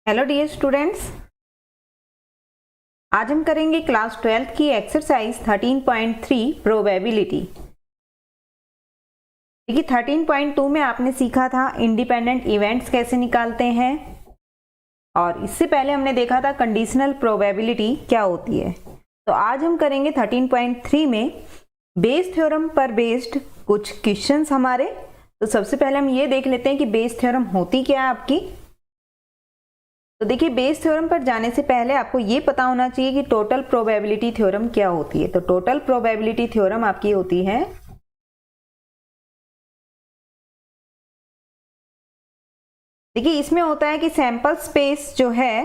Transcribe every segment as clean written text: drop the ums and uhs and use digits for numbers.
Hello dear students, आज हम करेंगे क्लास 12th की एक्सरसाइज 13.3 प्रोबेबिलिटी। देखिए 13.2 में आपने सीखा था इंडिपेंडेंट इवेंट्स कैसे निकालते हैं, और इससे पहले हमने देखा था कंडीशनल प्रोबेबिलिटी क्या होती है। तो आज हम करेंगे 13.3 में बेस थ्योरम पर बेस्ड कुछ क्वेश्चंस हमारे। तो सबसे पहले हम ये देख लेते हैं कि बेस थ्योरम होती क्या है आपकी। तो देखिए बेस थ्योरम पर जाने से पहले आपको ये पता होना चाहिए कि टोटल प्रोबेबिलिटी थ्योरम क्या होती है। तो टोटल प्रोबेबिलिटी थ्योरम आपकी होती है देखिए इसमें होता है कि सैंपल स्पेस जो है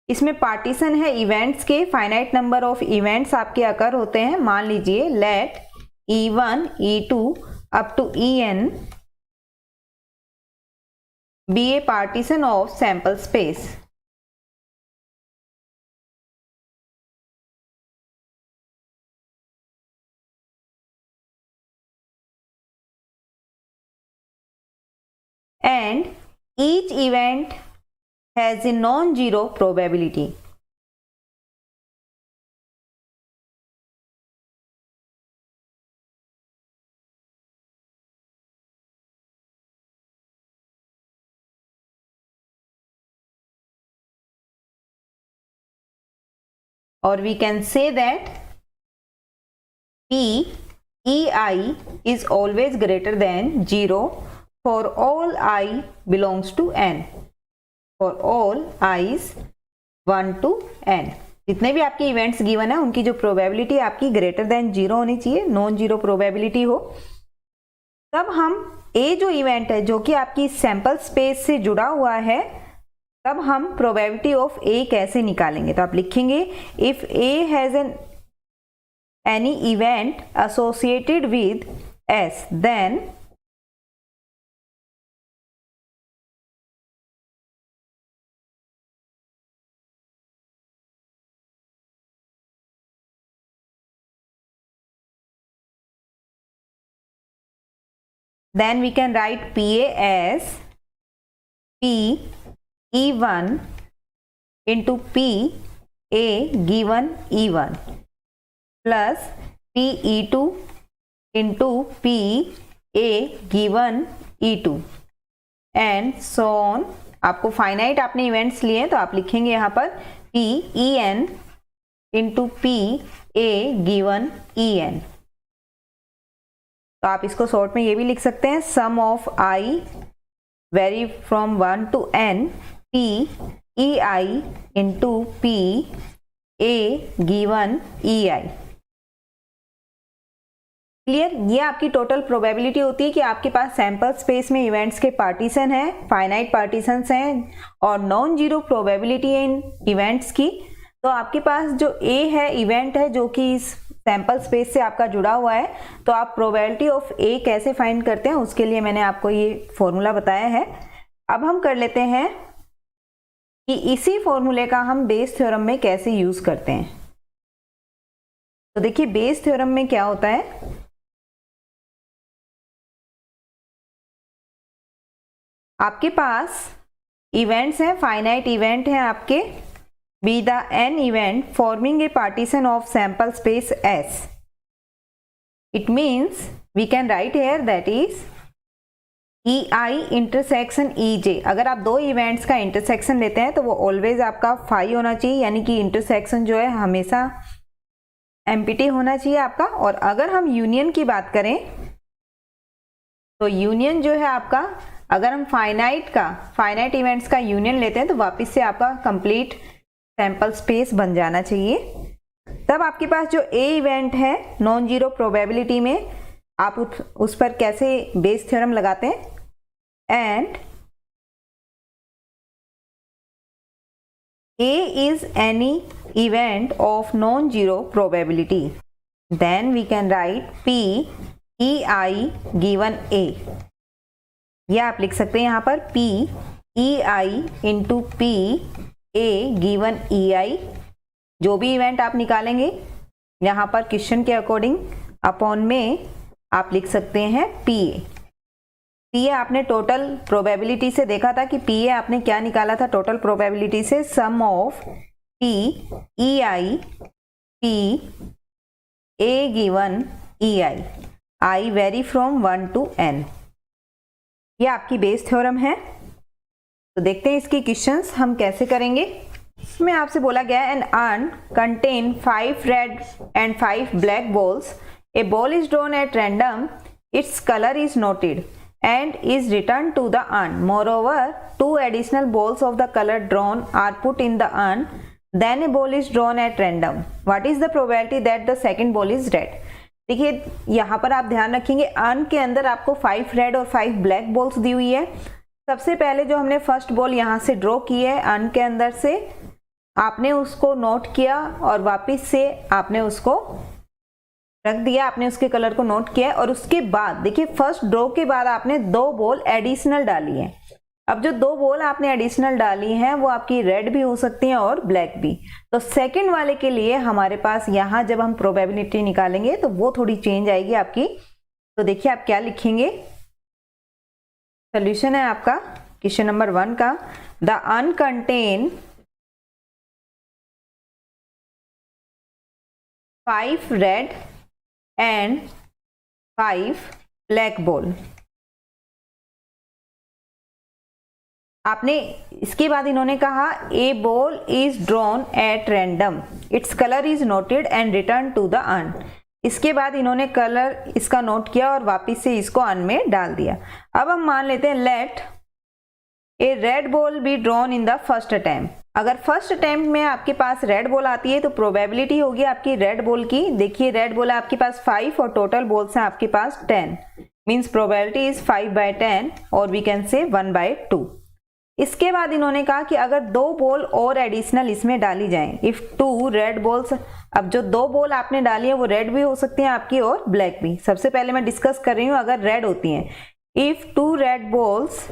इसमें पार्टीशन है इवेंट्स के, फाइनाइट नंबर ऑफ इवेंट्स आपके अकर होते हैं। मान लीजिए let E1 E2 up to En be a partition of sample space. And each event has a non-zero probability. Or we can say that P EI is always greater than 0 for all I belongs to N. For all i's 1 to N, जितने भी आपके events given है उनकी जो probability आपकी greater than 0 होनी चाहिए, non zero probability हो। तब हम ए जो इवेंट है जो कि आपकी सैंपल स्पेस से जुड़ा हुआ है, तब हम प्रोबेबिलिटी ऑफ ए कैसे निकालेंगे। तो आप लिखेंगे if A has an any event associated with S then we can write PA as P E1 into P A given E1 plus P E2 into P A given E2 and so on। आपको finite आपने events लिए तो आप लिखेंगे यहाँ पर P En into P A given En। तो आप इसको शॉर्ट में ये भी लिख सकते हैं sum of I vary from 1 to N P EI into P A given EI। Clear, ये आपकी टोटल प्रोबेबिलिटी होती है कि आपके पास सैंपल स्पेस में इवेंट्स के पार्टीशन है, फाइनाइट पार्टीशंस हैं और नॉन जीरो प्रोबेबिलिटी है इन इवेंट्स की। तो आपके पास जो ए है इवेंट है जो कि इस सैंपल स्पेस से आपका जुड़ा हुआ है, तो आप प्रोबेबिलिटी ऑफ ए कैसे फाइंड करते हैं उसके लिए मैंने आपको ये फॉर्मूला बताया है। अब हम कर लेते हैं कि इसी फॉर्मूले का हम बेस थ्योरम में कैसे यूज करते हैं। तो देखिए बेस थ्योरम में क्या होता है, आपके पास इवेंट्स हैं, फाइनाइट इवेंट हैं आपके, be the n event forming a partition of sample space S. It means we can write here that is EI intersection EJ। अगर आप दो इवेंट्स का इंटरसेक्शन लेते हैं तो वो ऑलवेज आपका फाई होना चाहिए, यानी कि इंटरसेक्शन जो है हमेशा एम्प्टी होना चाहिए आपका। और अगर हम यूनियन की बात करें तो यूनियन जो है आपका, अगर हम फाइनाइट इवेंट्स का यूनियन लेते हैं तो वापस से आपका कंप्लीट सैंपल स्पेस बन जाना चाहिए। तब आपके पास जो ए इवेंट है नॉन जीरो प्रोबेबिलिटी में आप उस पर कैसे बेस थ्योरम लगाते हैं, and A is any event of non zero probability then we can write P E I given A. या आप लिख सकते हैं यहाँ पर P E I into P A given EI। जो भी इवेंट आप निकालेंगे यहाँ पर क्वेश्चन के अकॉर्डिंग अपॉन में आप लिख सकते हैं PA। पी ए आपने टोटल प्रोबेबिलिटी से देखा था कि पी ए आपने क्या निकाला था टोटल प्रोबेबिलिटी से, sum of P E I P A given E I, I vary from 1 to n। ये आपकी बेस थ्योरम है। तो देखते हैं इसकी क्वेश्चंस हम कैसे करेंगे। इसमें आपसे बोला गया an urn contain 5 red and 5 black balls, a ball is drawn at random, its colour is noted and is returned to the urn. Moreover, 2 additional balls of the color drawn are put in the urn. Then a ball is drawn at random. What is the probability that the second ball is red? देखिए यहाँ पर आप ध्यान रखेंगे earn के अंदर आपको 5 red और 5 ब्लैक बॉल्स दी हुई है। सबसे पहले जो हमने फर्स्ट बॉल यहाँ से ड्रॉ की है अर्न के अंदर से, आपने उसको नोट किया और वापस से आपने उसको रख दिया, आपने उसके कलर को नोट किया और उसके बाद देखिए फर्स्ट ड्रॉ के बाद आपने 2 बॉल एडिशनल डाली है। अब जो 2 बॉल आपने एडिशनल डाली हैं वो आपकी रेड भी हो सकती हैं और ब्लैक भी। तो सेकंड वाले के लिए हमारे पास यहाँ जब हम प्रोबेबिलिटी निकालेंगे तो वो थोड़ी चेंज आएगी आपकी। तो देखिए आप क्या लिखेंगे, सोल्यूशन है आपका क्वेश्चन नंबर 1 का, the urn contain 5 red and 5 black ball. आपने इसके बाद इन्होंने कहा a ball is drawn at random, its colour is noted and return to the urn. इसके बाद इन्होंने कलर इसका नोट किया और वापस से इसको अर्न में डाल दिया। अब हम मान लेते हैं let a red ball be drawn in the first attempt. अगर फर्स्ट अटेम्प्ट में आपके पास रेड बॉल आती है तो प्रोबेबिलिटी होगी आपकी रेड बॉल की, देखिए रेड बॉल है आपके पास 5 और टोटल बॉल्स हैं आपके पास 10, मींस प्रोबेबिलिटी इज 5/10 और वी कैन से 1/2। इसके बाद इन्होंने कहा कि अगर 2 बॉल और एडिशनल इसमें डाली जाएं, इफ 2 रेड बॉल्स, अब जो 2 बॉल आपने डाली है वो रेड भी हो सकती हैं आपकी और ब्लैक भी। सबसे पहले मैं डिस्कस कर रही हूँ अगर रेड होती हैं, if 2 red balls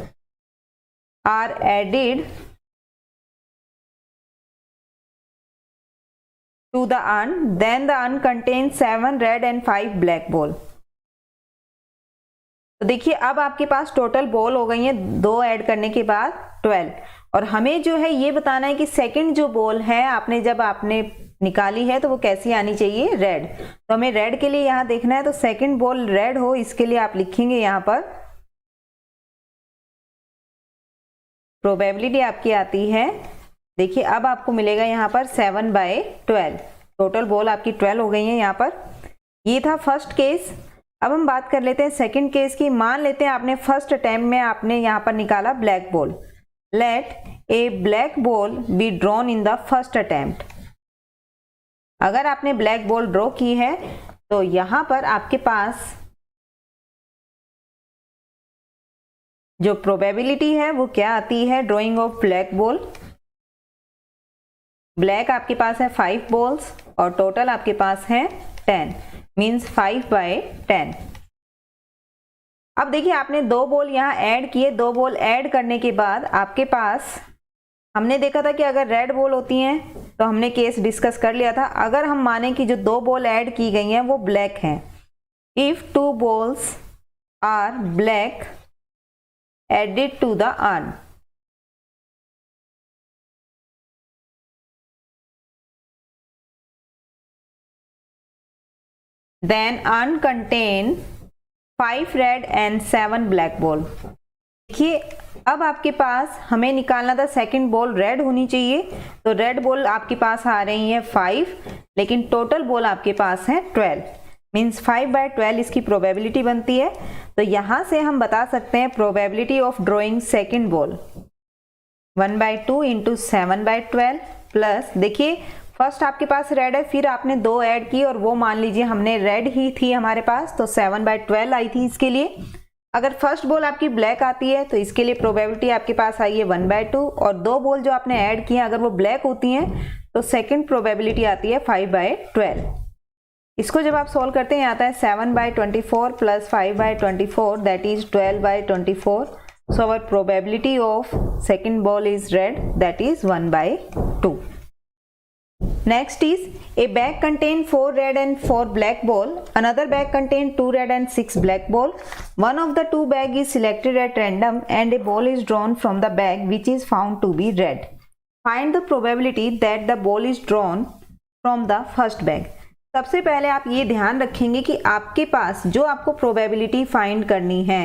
are added to the urn, then the urn contains 7 red and 5 black ball। तो देखिए अब आपके पास टोटल बॉल हो गई है 2 ऐड करने के बाद 12, और हमें जो है ये बताना है कि सेकंड जो बॉल है आपने जब आपने निकाली है तो वो कैसी आनी चाहिए, रेड। तो हमें रेड के लिए यहाँ देखना है, तो सेकंड बॉल रेड हो इसके लिए आप लिखेंगे यहाँ पर प्रोबेबिलिटी आपकी आती है, देखिए अब आपको मिलेगा यहाँ पर 7/12, टोटल बॉल आपकी 12 हो गई है यहाँ पर। ये था फर्स्ट केस। अब हम बात कर लेते हैं सेकंड केस की। मान लेते हैं आपने फर्स्ट अटेम्प्ट में आपने यहाँ पर निकाला black ball, let a black ball be drawn in the first attempt. अगर आपने ब्लैक बॉल ड्रॉ की है तो यहाँ पर आपके पास जो प्रोबेबिलिटी है वो क्या आती है, drawing of black ball. Black आपके पास है 5 बॉल्स और टोटल आपके पास है 10, मींस 5/10। अब देखिए आपने 2 बॉल यहाँ ऐड किए, 2 बॉल ऐड करने के बाद आपके पास, हमने देखा था कि अगर रेड बॉल होती हैं तो हमने केस डिस्कस कर लिया था। अगर हम माने कि जो 2 बॉल ऐड की गई हैं वो ब्लैक हैं, if 2 balls are black added to the urn, then urn contain 5 red and 7 black ball। देखिए अब आपके पास हमें निकालना था सेकंड बॉल रेड होनी चाहिए, तो रेड बॉल आपके पास आ रही है 5, लेकिन टोटल बॉल आपके पास है 12, मींस 5/12 इसकी प्रोबेबिलिटी बनती है। तो यहां से हम बता सकते हैं probability of drawing second ball 1/2 into 7/12 plus, देखिए फर्स्ट आपके पास रेड है, फिर आपने 2 ऐड की और वो मान लीजिए हमने रेड ही थी हमारे पास, तो 7/12 आई थी इसके लिए। अगर फर्स्ट बॉल आपकी ब्लैक आती है तो इसके लिए प्रोबेबिलिटी आपके पास आई है 1/2, और 2 बॉल जो आपने ऐड किए अगर वो ब्लैक होती हैं तो सेकंड प्रोबेबिलिटी आती है 5/12। इसको जब आप सॉल्व करते हैं आता है 7/24 plus 5/24 that is 12/24। So our probability of second ball is red that is 1/2। Next is A bag contains 4 red and 4 black ball. Another bag contains 2 red and 6 black ball. One of the two bag is selected at random and a ball is drawn from the bag which is found to be red. Find the probability that the ball is drawn from the first bag. सबसे पहले आप ये ध्यान रखेंगे कि आपके पास जो आपको प्रोबेबिलिटी फाइंड करनी है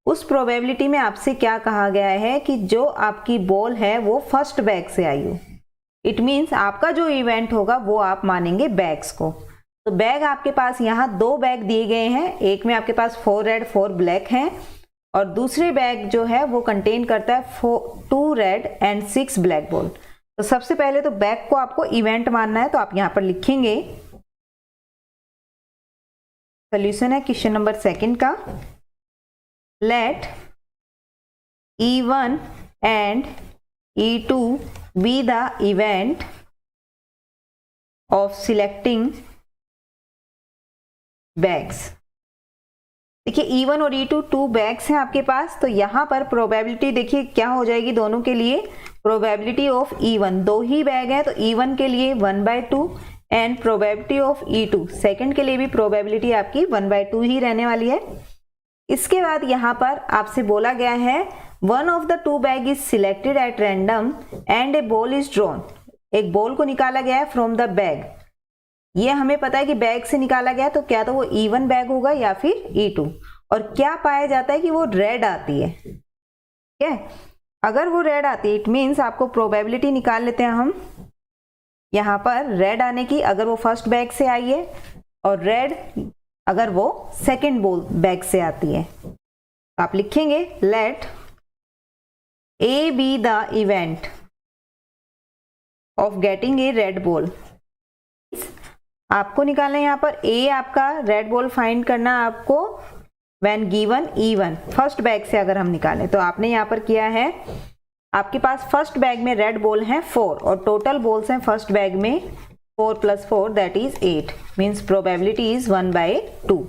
उस प्रोबेबिलिटी में आपसे क्या कहा गया है कि जो आपकी बॉल है वो फर्स्ट बैग से आई हो। इट मीन्स आपका जो इवेंट होगा वो आप मानेंगे बैग्स को। तो बैग आपके पास यहाँ 2 बैग दिए गए हैं, एक में आपके पास 4 रेड 4 ब्लैक हैं और दूसरे बैग जो है वो कंटेन करता है 2 रेड एंड 6 ब्लैक बॉल। तो सबसे पहले तो बैग को आपको इवेंट मानना है, तो आप यहाँ पर लिखेंगे, सोल्यूशन है क्वेश्चन नंबर 2 का, let E1 and E2 be the event of selecting bags। देखिए E1 और E2 2 बैग्स हैं आपके पास, तो यहां पर प्रोबेबिलिटी देखिए क्या हो जाएगी दोनों के लिए, probability of E1 2 he bag है तो E1 के लिए 1/2 and probability of E2 second के लिए भी प्रोबेबिलिटी आपकी 1/2 ही रहने वाली है। इसके बाद यहां पर आपसे बोला गया है one of the 2 bag is selected at random and A ball is drawn. एक बॉल को निकाला गया है फ्रॉम द बैग। ये हमें पता है कि बैग से निकाला गया, तो क्या तो वो E1 बैग होगा या फिर E2। और क्या पाया जाता है कि वो रेड आती है, ठीक है। अगर वो रेड आती है इट मीन्स आपको प्रोबेबिलिटी निकाल लेते हैं हम यहाँ पर रेड आने की, अगर वो फर्स्ट बैग से आई है, और रेड अगर वो सेकेंड बॉल बैग से आती है। तो आप लिखेंगे late A be the event of getting a red ball। आपको निकालना है यहाँ पर A आपका रेड बॉल फाइंड करना आपको when given E1 first bag से अगर हम निकालें, तो आपने यहाँ पर किया है, आपके पास फर्स्ट बैग में रेड बॉल हैं 4 और टोटल बॉल्स हैं फर्स्ट बैग में 4 + 4 that is 8 means probability is 1/2।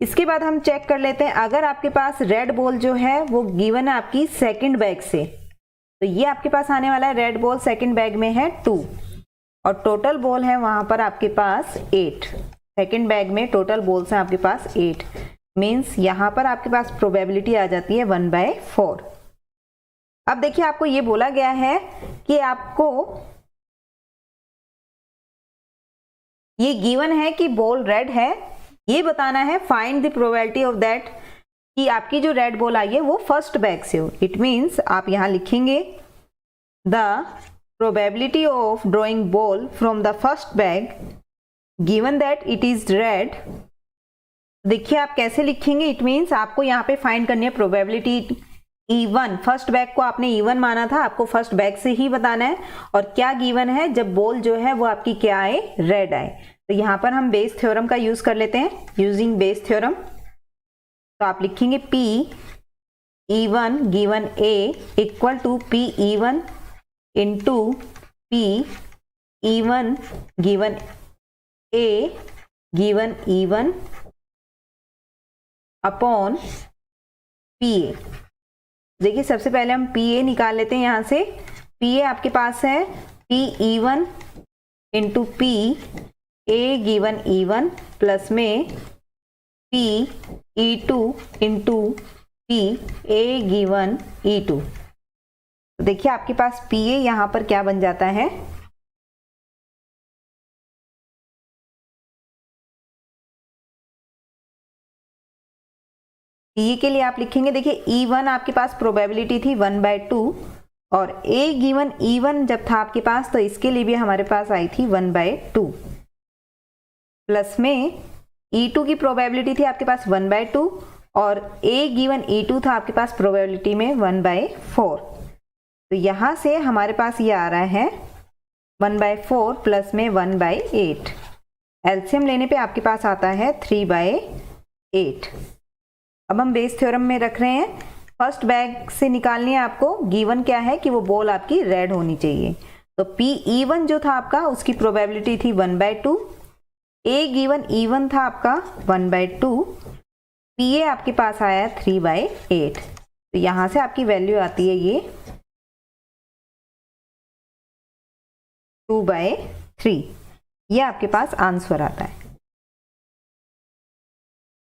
इसके बाद हम चेक कर लेते हैं, अगर आपके पास रेड बॉल जो है वो गिवन है आपकी सेकंड बैग से, तो ये आपके पास आने वाला है रेड बॉल सेकंड बैग में है 2 और टोटल बॉल है वहां पर आपके पास 8। सेकंड बैग में टोटल बॉल्स हैं आपके पास 8 मीन्स यहां पर आपके पास प्रोबेबिलिटी आ जाती है 1/4। अब देखिए आपको ये बोला गया है कि आपको ये गिवन है कि बॉल रेड है, ये बताना है find the probability of that कि आपकी जो रेड बॉल आई है वो फर्स्ट बैग से हो। इट मीन्स आप यहां लिखेंगे the probability of drawing ball from the first bag given that it is red. देखिए आप कैसे लिखेंगे, इट मीन्स आपको यहाँ पे फाइंड करनी है प्रोबेबिलिटी E1, फर्स्ट बैग को आपने E1 माना था, आपको फर्स्ट बैग से ही बताना है और क्या गिवन है जब बॉल जो है वो आपकी क्या आए, रेड आए। तो यहाँ पर हम बेस थ्योरम का यूज कर लेते हैं, यूजिंग बेस थ्योरम। तो आप लिखेंगे P E1 given A equal to P E1 into P E1 given A given E1 upon PA। देखिए सबसे पहले हम PA निकाल लेते हैं यहाँ से। PA आपके पास है P E1 into P A given E1 plus में P E2 into P A given E2। तो देखिए आपके पास PA यहाँ पर क्या बन जाता है, PA के लिए आप लिखेंगे, देखिए E1 आपके पास प्रोबेबिलिटी थी 1/2 और A गिवन E1 जब था आपके पास तो इसके लिए भी हमारे पास आई थी 1/2 प्लस में E2 की प्रोबेबिलिटी थी आपके पास 1/2 और A गिवन E2 था आपके पास प्रोबेबिलिटी में 1/4। तो यहाँ से हमारे पास ये आ रहा है 1/4 प्लस में 1/8। एलसीएम लेने पे आपके पास आता है 3/8। अब हम बेस थ्योरम में रख रहे हैं, फर्स्ट बैग से निकालनी है आपको, गिवन क्या है कि वो बॉल आपकी रेड होनी चाहिए। तो P E1 जो था आपका उसकी प्रोबेबिलिटी थी 1/2, A गिवन E1 था आपका 1/2, PA आपके पास आया 3/8। तो यहां से आपकी वैल्यू आती है ये 3। ये आपके पास आंसर आता है।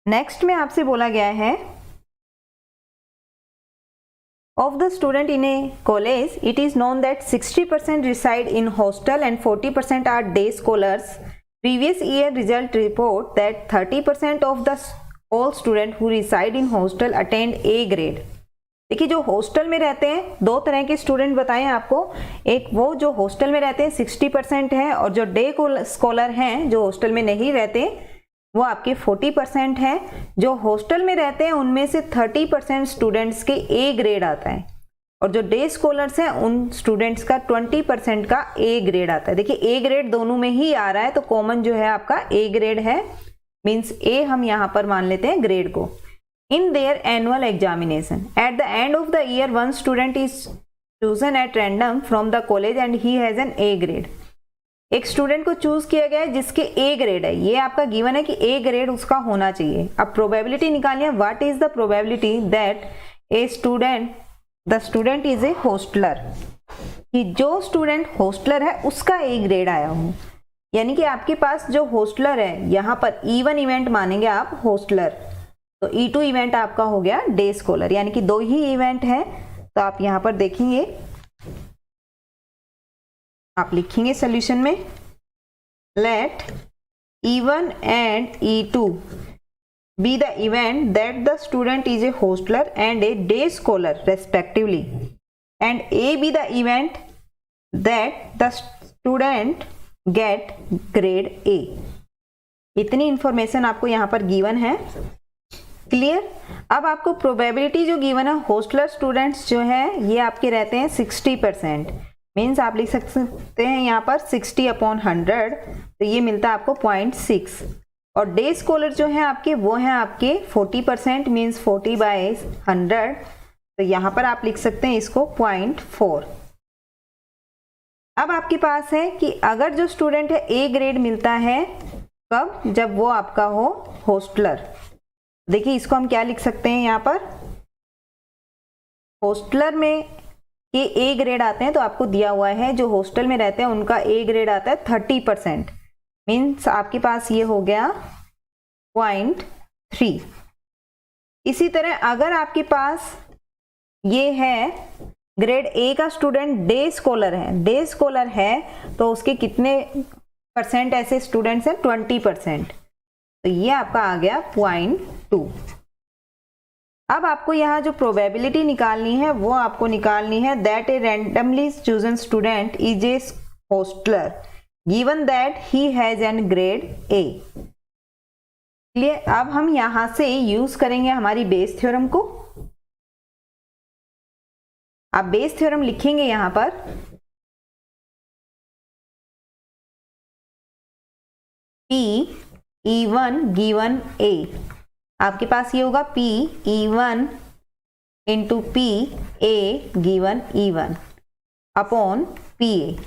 नेक्स्ट में आपसे बोला गया है of the student in a college, it is known that 60% reside in hostel and 40% are day scholars. Previous year result report that 30% of the all student who reside in hostel attained A grade. देखिए जो hostel में रहते हैं, दो तरह के student बताएं आपको। एक वो जो हॉस्टल में रहते हैं 60% है, और जो डे स्कॉलर हैं जो हॉस्टल में नहीं रहते वो आपके 40% है। जो हॉस्टल में रहते हैं उनमें से 30% स्टूडेंट्स के ए ग्रेड आता है, और जो डे स्कॉलर्स हैं उन स्टूडेंट्स का 20% का ए ग्रेड आता है। देखिए ए ग्रेड दोनों में ही आ रहा है, तो कॉमन जो है आपका ए ग्रेड है, मीन्स ए हम यहां पर मान लेते हैं ग्रेड को। In their annual examination at the end of the year one student is chosen at random from the college and he has an A grade. एक स्टूडेंट को चूज किया गया है जिसके ए ग्रेड है, ये आपका गिवन है कि ए ग्रेड उसका होना चाहिए। अब प्रोबेबिलिटी निकालिए, what is the probability that a student the student is a hosteller, कि जो स्टूडेंट होस्टलर है उसका ए ग्रेड आया हो। यानी कि आपके पास जो होस्टलर है, यहाँ पर E1 इवेंट मानेंगे आप होस्टलर, तो E2 इवेंट आपका हो गया डे स्कॉलर, यानी कि दो ही इवेंट है। तो आप यहाँ पर देखेंगे, आप लिखेंगे सोल्यूशन में, let E1 and E2 be the event that the student is a hostler and a day scholar respectively, and A be the event that the student get grade A। इतनी इंफॉर्मेशन आपको यहाँ पर given है। Clear? अब आपको probability जो given है, hosteller students जो है ये आपके रहते हैं 60%, मीन्स आप लिख सकते हैं यहाँ पर 60/100, तो ये मिलता है आपको 0.6। और डे स्कॉलर जो है आपके वो हैं आपके 40%, मीन्स 40/100, तो यहाँ पर आप लिख सकते हैं इसको 0.4। अब आपके पास है कि अगर जो स्टूडेंट है ए ग्रेड मिलता है कब, जब वो आपका हो होस्टलर। देखिए इसको हम क्या लिख सकते हैं यहाँ पर, होस्टलर में के ए ग्रेड आते हैं, तो आपको दिया हुआ है जो हॉस्टल में रहते हैं उनका ए ग्रेड आता है 30%, मीन्स आपके पास ये हो गया 0.3। इसी तरह अगर आपके पास ये है ग्रेड ए का स्टूडेंट डे स्कॉलर है, तो उसके कितने परसेंट ऐसे स्टूडेंट्स हैं, 20%, तो ये आपका आ गया 0.2। अब आपको यहाँ जो प्रोबेबिलिटी निकालनी है वो आपको निकालनी है that A randomly chosen student is a hosteller given that he has N grade A. चलिए अब हम यहां से यूज करेंगे हमारी बेस थ्योरम को। आप बेस थ्योरम लिखेंगे यहां पर, P E1 गिवन A, आपके पास ये होगा P E1 into P A given E1 upon PA।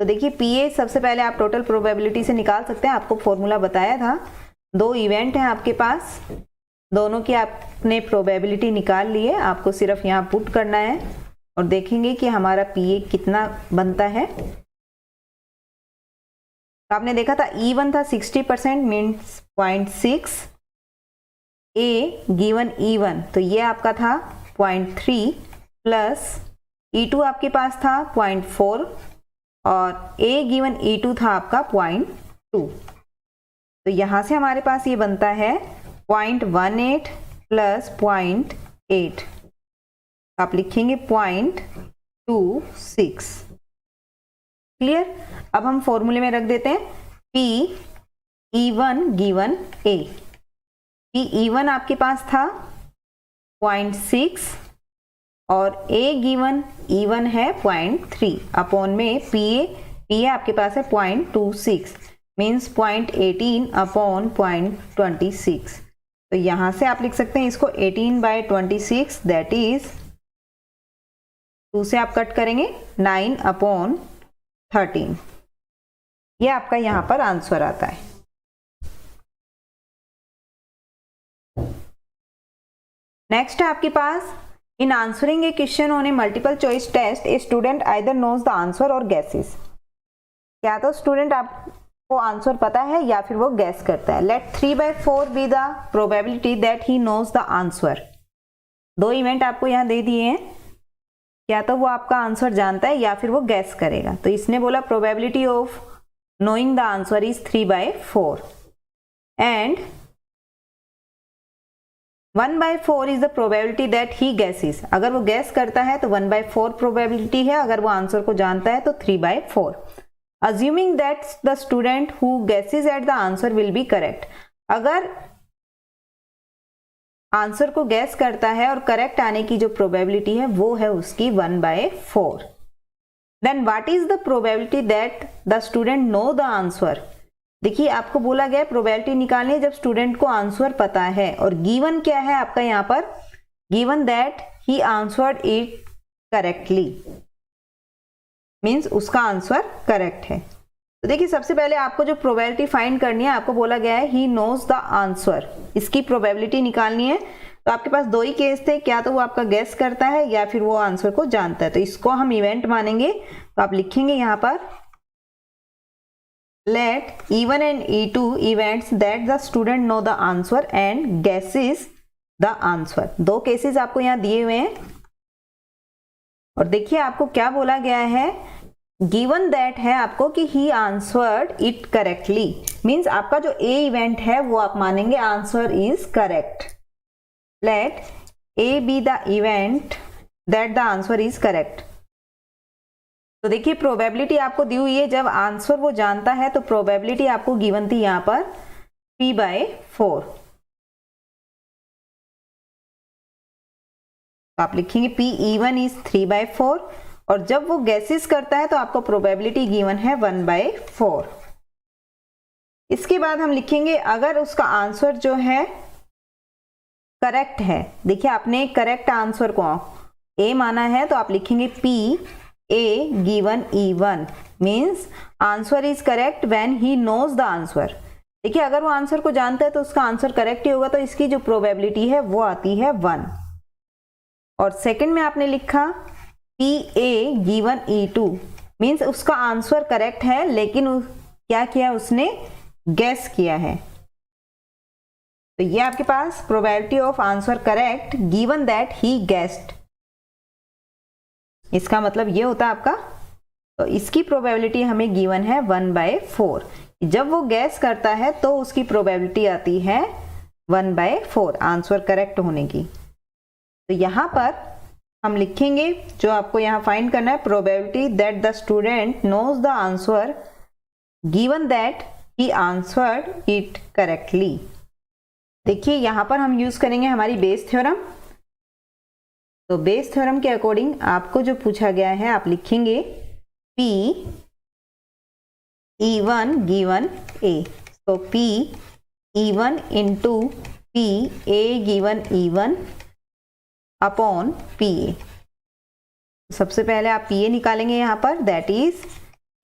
तो देखिए PA सबसे पहले आप टोटल प्रोबेबिलिटी से निकाल सकते हैं, आपको फॉर्मूला बताया था। दो इवेंट हैं आपके पास, दोनों की आपने प्रोबेबिलिटी निकाल ली है, आपको सिर्फ यहाँ पुट करना है और देखेंगे कि हमारा PA कितना बनता है। तो आपने देखा था E1 था 60% मीन्स 0.6, A गिवन E1 तो ये आपका था 0.3 प्लस E2 आपके पास था 0.4 और A गिवन E2 था आपका 0.2, तो यहाँ से हमारे पास ये बनता है 0.18 प्लस 0.8, आप लिखेंगे 0.26। क्लियर? अब हम फॉर्मूले में रख देते हैं P E1 given A। P E1 आपके पास था 0.6 और A गिवन E1 है 0.3 अपॉन में PA आपके पास है 0.26 मीन्स 0.18 अपॉन 0.26। तो यहाँ से आप लिख सकते हैं इसको 18/26, दैट इज 2 से आप कट करेंगे 9/13। ये आपका यहाँ पर आंसर आता है। नेक्स्ट है आपके पास, in answering a question on a multiple choice test a student either knows the answer or guesses. क्या तो स्टूडेंट आपको आंसर पता है या फिर वो गैस करता है। Let 3/4 be the probability that he knows the answer. दो इवेंट आपको यहाँ दे दिए हैं, क्या तो वो आपका आंसर जानता है या फिर वो गैस करेगा। तो इसने बोला probability of knowing the answer is 3/4 and 1/4 is the probability that he gases. अगर वो गैस करता है तो 1/4 प्रोबेबिलिटी है, अगर वो आंसर को जानता है तो 3/4। Assuming that the student who gases at the answer will be correct. अगर आंसर को गैस करता है और करेक्ट आने की जो प्रोबेबिलिटी है वो है उसकी 1/4। Then what is the probability that the student know the answer. देखिए आपको बोला गया प्रोबेबिलिटी निकालनी है जब स्टूडेंट को आंसर पता है, और गिवन क्या है आपका यहाँ पर, given that he answered it correctly, means उसका आंसर करेक्ट है। तो देखिए सबसे पहले आपको जो प्रोबेबिलिटी फाइंड करनी है, आपको बोला गया है ही नोज द आंसर, इसकी प्रोबेबिलिटी निकालनी है। तो आपके पास दो ही केस थे, क्या तो वो आपका गेस करता है या फिर वो आंसर को जानता है। तो इसको हम इवेंट मानेंगे। तो आप लिखेंगे यहाँ पर let E1 and E2 events that the student know the answer and guesses the answer। दो केसेस आपको यहाँ दिए हुए हैं और देखिए आपको क्या बोला गया है, गिवन दैट है आपको कि he answered it correctly, means आपका जो ए इवेंट है वो आप मानेंगे answer is correct. Let A be the event that the answer is correct. तो देखिए प्रोबेबिलिटी आपको दी हुई है, जब आंसर वो जानता है तो प्रोबेबिलिटी आपको गिवन थी यहाँ पर 3/4। तो आप लिखेंगे P(E1) इज 3/4 और जब वो गैसेस करता है तो आपको प्रोबेबिलिटी गिवन है 1/4। इसके बाद हम लिखेंगे अगर उसका आंसर जो है करेक्ट है, देखिए आपने करेक्ट आंसर को ए माना है तो आप लिखेंगे A given E1 means answer is correct when he knows the answer। देखिए अगर वो आंसर को जानता है तो उसका आंसर करेक्ट ही होगा, तो इसकी जो प्रोबेबिलिटी है वो आती है 1। और सेकंड में आपने लिखा PA given E2 मीन्स उसका आंसर करेक्ट है लेकिन क्या किया उसने, गेस किया है। तो ये आपके पास probability of answer correct given that he guessed, इसका मतलब ये होता है आपका, तो इसकी प्रोबेबिलिटी हमें गिवन है 1/4। जब वो गैस करता है तो उसकी प्रोबेबिलिटी आती है 1/4 आंसर करेक्ट होने की। तो यहाँ पर हम लिखेंगे जो आपको यहाँ फाइंड करना है, probability that the student knows the answer given that he answered it correctly. देखिए यहाँ पर हम यूज करेंगे हमारी बेस थ्योरम। तो बेस थ्योरम के अकॉर्डिंग आपको जो पूछा गया है आप लिखेंगे P(E1) गिवन A। तो P(E1) into PA given E1 upon PA। सबसे पहले आप PA निकालेंगे यहाँ पर, that is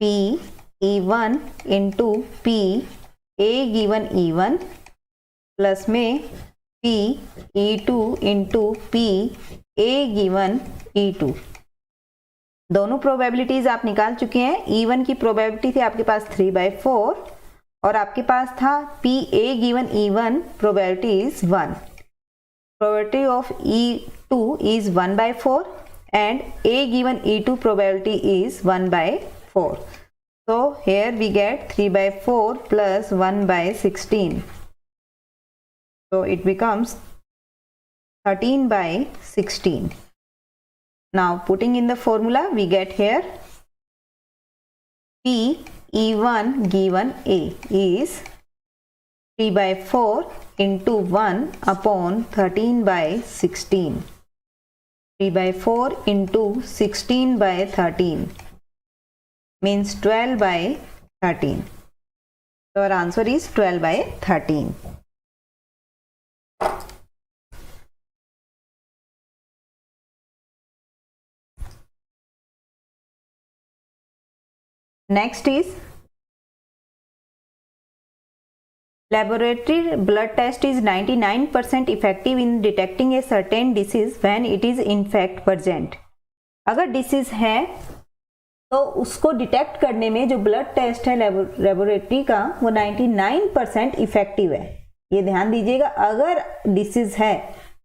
P(E1) into PA given E1 plus में P(E2) into PA given E2। दोनों प्रोबेबिलिटीज आप निकाल चुके हैं। E1 की प्रोबेबिलिटी थी आपके पास 3/4 और आपके पास था PA given E1 probability is 1। Probability of E2 is 1/4 and A given E2 probability is 1/4। So here we get 3/4 plus 1/16. So it becomes 13/16. Now putting in the formula we get here P(E1) given A is 3/4 into 1 upon 13/16. 3/4 into 16/13 means 12/13. So our answer is 12/13. Next is laboratory blood test is 99% effective in detecting a certain disease when it is in fact present। अगर disease है तो उसको detect करने में जो blood test है laboratory का वो 99% इफेक्टिव है। ये ध्यान दीजिएगा, अगर डिसीज है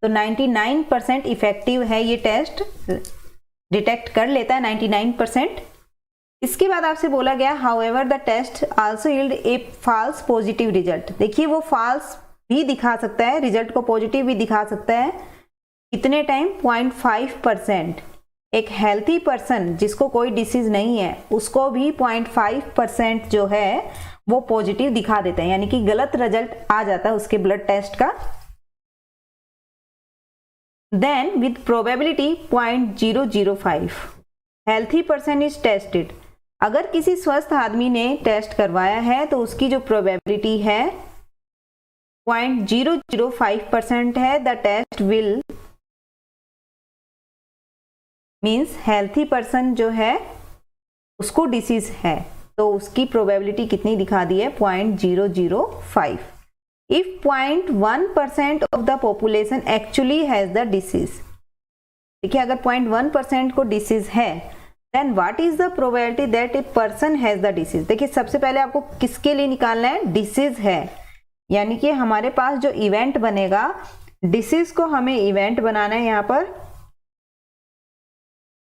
तो 99% इफेक्टिव है, ये टेस्ट डिटेक्ट कर लेता है 99%। इसके बाद आपसे बोला गया however the test also yield a false positive result. देखिए वो फॉल्स भी दिखा सकता है, रिजल्ट को पॉजिटिव भी दिखा सकता है। कितने टाइम? 0.5%। एक हेल्थी पर्सन जिसको कोई डिसीज नहीं है उसको भी 0.5% जो है वो पॉजिटिव दिखा देते हैं, यानी कि गलत रिजल्ट आ जाता है उसके ब्लड टेस्ट का। Then with probability 0.005 healthy person is tested. अगर किसी स्वस्थ आदमी ने टेस्ट करवाया है तो उसकी जो प्रोबेबिलिटी है 0.005% है। The test will means healthy person जो है उसको डिसीज है तो उसकी प्रोबेबिलिटी कितनी दिखा दी है? 0.005। If 0.1% of the population actually has the disease. देखिए अगर 0.1% को डिसीज है then what is the probability that a person has the disease. देखिए सबसे पहले आपको किसके लिए निकालना है? डिसीज है, यानी कि हमारे पास जो इवेंट बनेगा, डिसीज को हमें इवेंट बनाना है यहाँ पर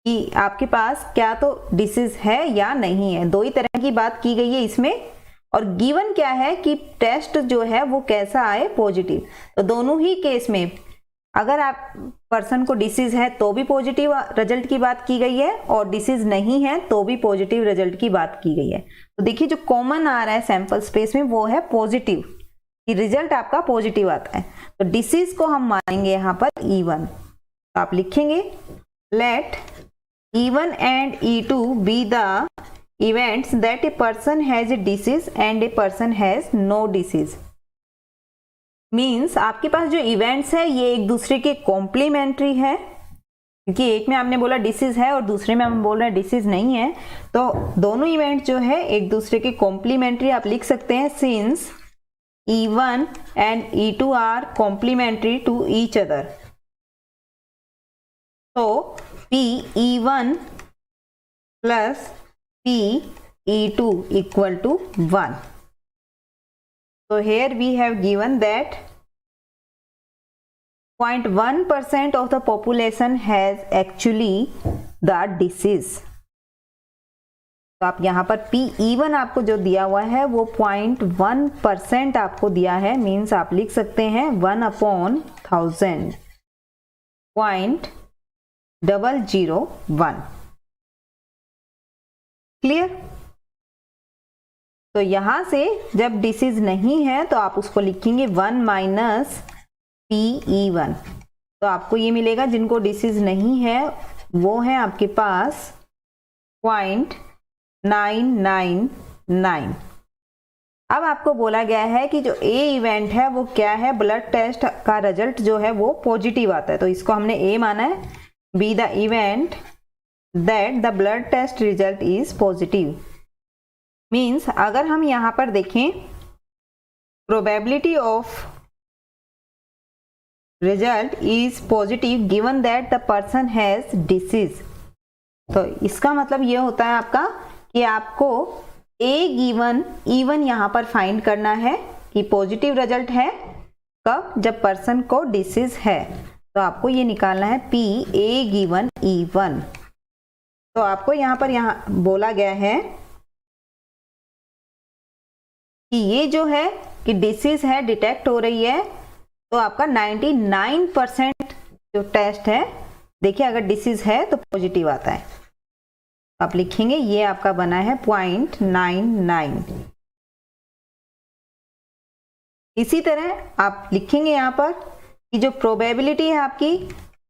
कि आपके पास क्या तो डिसीज है या नहीं है। दो ही तरह की बात की गई है इसमें, और गिवन क्या है कि टेस्ट जो है वो कैसा आए? पॉजिटिव। तो दोनों ही केस में अगर आप पर्सन को डिसीज है तो भी पॉजिटिव रिजल्ट की बात की गई है, और डिसीज नहीं है तो भी पॉजिटिव रिजल्ट की बात की गई है। तो देखिए जो कॉमन आ रहा है सैंपल स्पेस में वो है पॉजिटिव, कि रिजल्ट आपका पॉजिटिव आता है। तो डिसीज को हम मानेंगे यहाँ पर E1। तो आप लिखेंगे let E1 and E2 be the events that a person has a disease and a person has no disease। Means आपके पास जो इवेंट्स है ये एक दूसरे के कॉम्प्लीमेंट्री है, क्योंकि एक में आपने बोला डिसीज है और दूसरे में हम बोल रहे हैं डिसीज नहीं है, तो दोनों इवेंट जो है एक दूसरे के कॉम्प्लीमेंट्री आप लिख सकते हैं। Since E1 and E2 are complementary to each other, तो PE1 plus PE2 equal to 1. So here we have given that 0.1% of the population has actually the disease. तो आप यहाँ पर PE1 आपको जो दिया हुआ है वो 0.1% आपको दिया है, मीन्स आप लिख सकते हैं 1/1000 0.001। क्लियर? तो यहां से जब डिसीज नहीं है तो आप उसको लिखेंगे 1 - PE1। तो आपको ये मिलेगा, जिनको डिसीज नहीं है वो है आपके पास 0.999। अब आपको बोला गया है कि जो ए इवेंट है वो क्या है? ब्लड टेस्ट का रिजल्ट जो है वो पॉजिटिव आता है, तो इसको हमने ए माना है। B the event that the blood test result is positive. Means अगर हम यहाँ पर देखें probability of result is positive given that the person has disease, तो इसका मतलब ये होता है आपका कि आपको ए गिवन E1 यहाँ पर फाइंड करना है कि पॉजिटिव रिजल्ट है कब? जब पर्सन को डिसीज है। तो आपको ये निकालना है P A गिवन E1। तो आपको यहाँ पर बोला गया है कि ये जो है कि डिसीज है डिटेक्ट हो रही है, तो आपका 99% जो टेस्ट है, देखिए अगर डिसीज है तो पॉजिटिव आता है। आप लिखेंगे ये आपका बना है 0.99। इसी तरह आप लिखेंगे यहाँ पर कि जो प्रोबेबिलिटी है आपकी,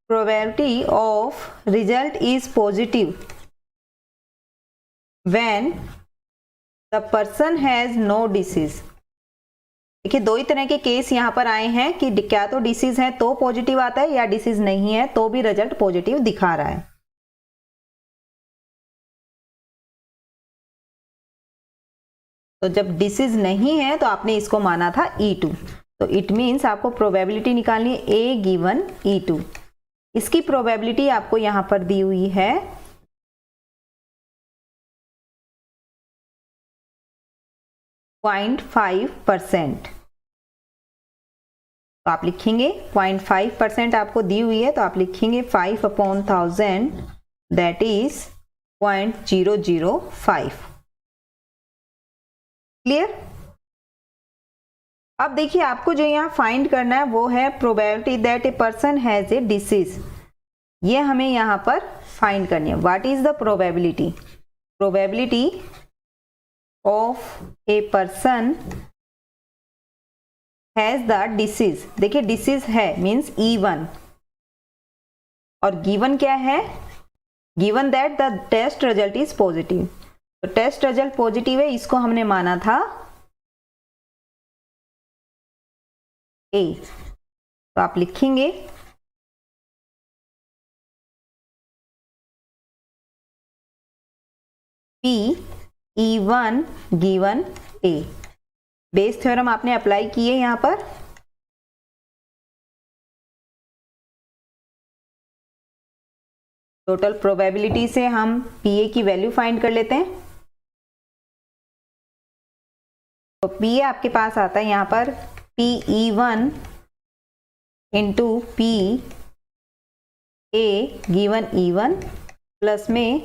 probability of result is positive when the person has no disease. देखिए दो ही तरह के केस यहाँ पर आए हैं कि क्या तो डिसीज है तो पॉजिटिव आता है, या डिसीज नहीं है तो भी रिजल्ट पॉजिटिव दिखा रहा है। तो जब डिसीज नहीं है तो आपने इसको माना था E2, तो इट मीन्स आपको प्रोबेबिलिटी निकालनी है A गिवन E2। इसकी प्रोबेबिलिटी आपको यहाँ पर दी हुई है 0.5%। तो आप लिखेंगे 0.5% आपको दी हुई है, तो आप लिखेंगे 5/1000, दैट इज 0.005। क्लियर। अब देखिए आपको जो यहाँ फाइंड करना है वो है probability that a person has a disease. ये हमें यहाँ पर फाइंड करनी है। What is the probability? Probability of a person has the disease. देखिए डिसीज है मीन्स E1 और गिवन क्या है? Given that the test result is positive. तो टेस्ट रिजल्ट पॉजिटिव है, इसको हमने माना था A। तो आप लिखेंगे P E1 given A। Bayes theorem आपने अप्लाई किए यहां पर। टोटल प्रोबेबिलिटी से हम PA की वैल्यू फाइंड कर लेते हैं। तो PA आपके पास आता है यहां पर PE1 into PA given E1 plus में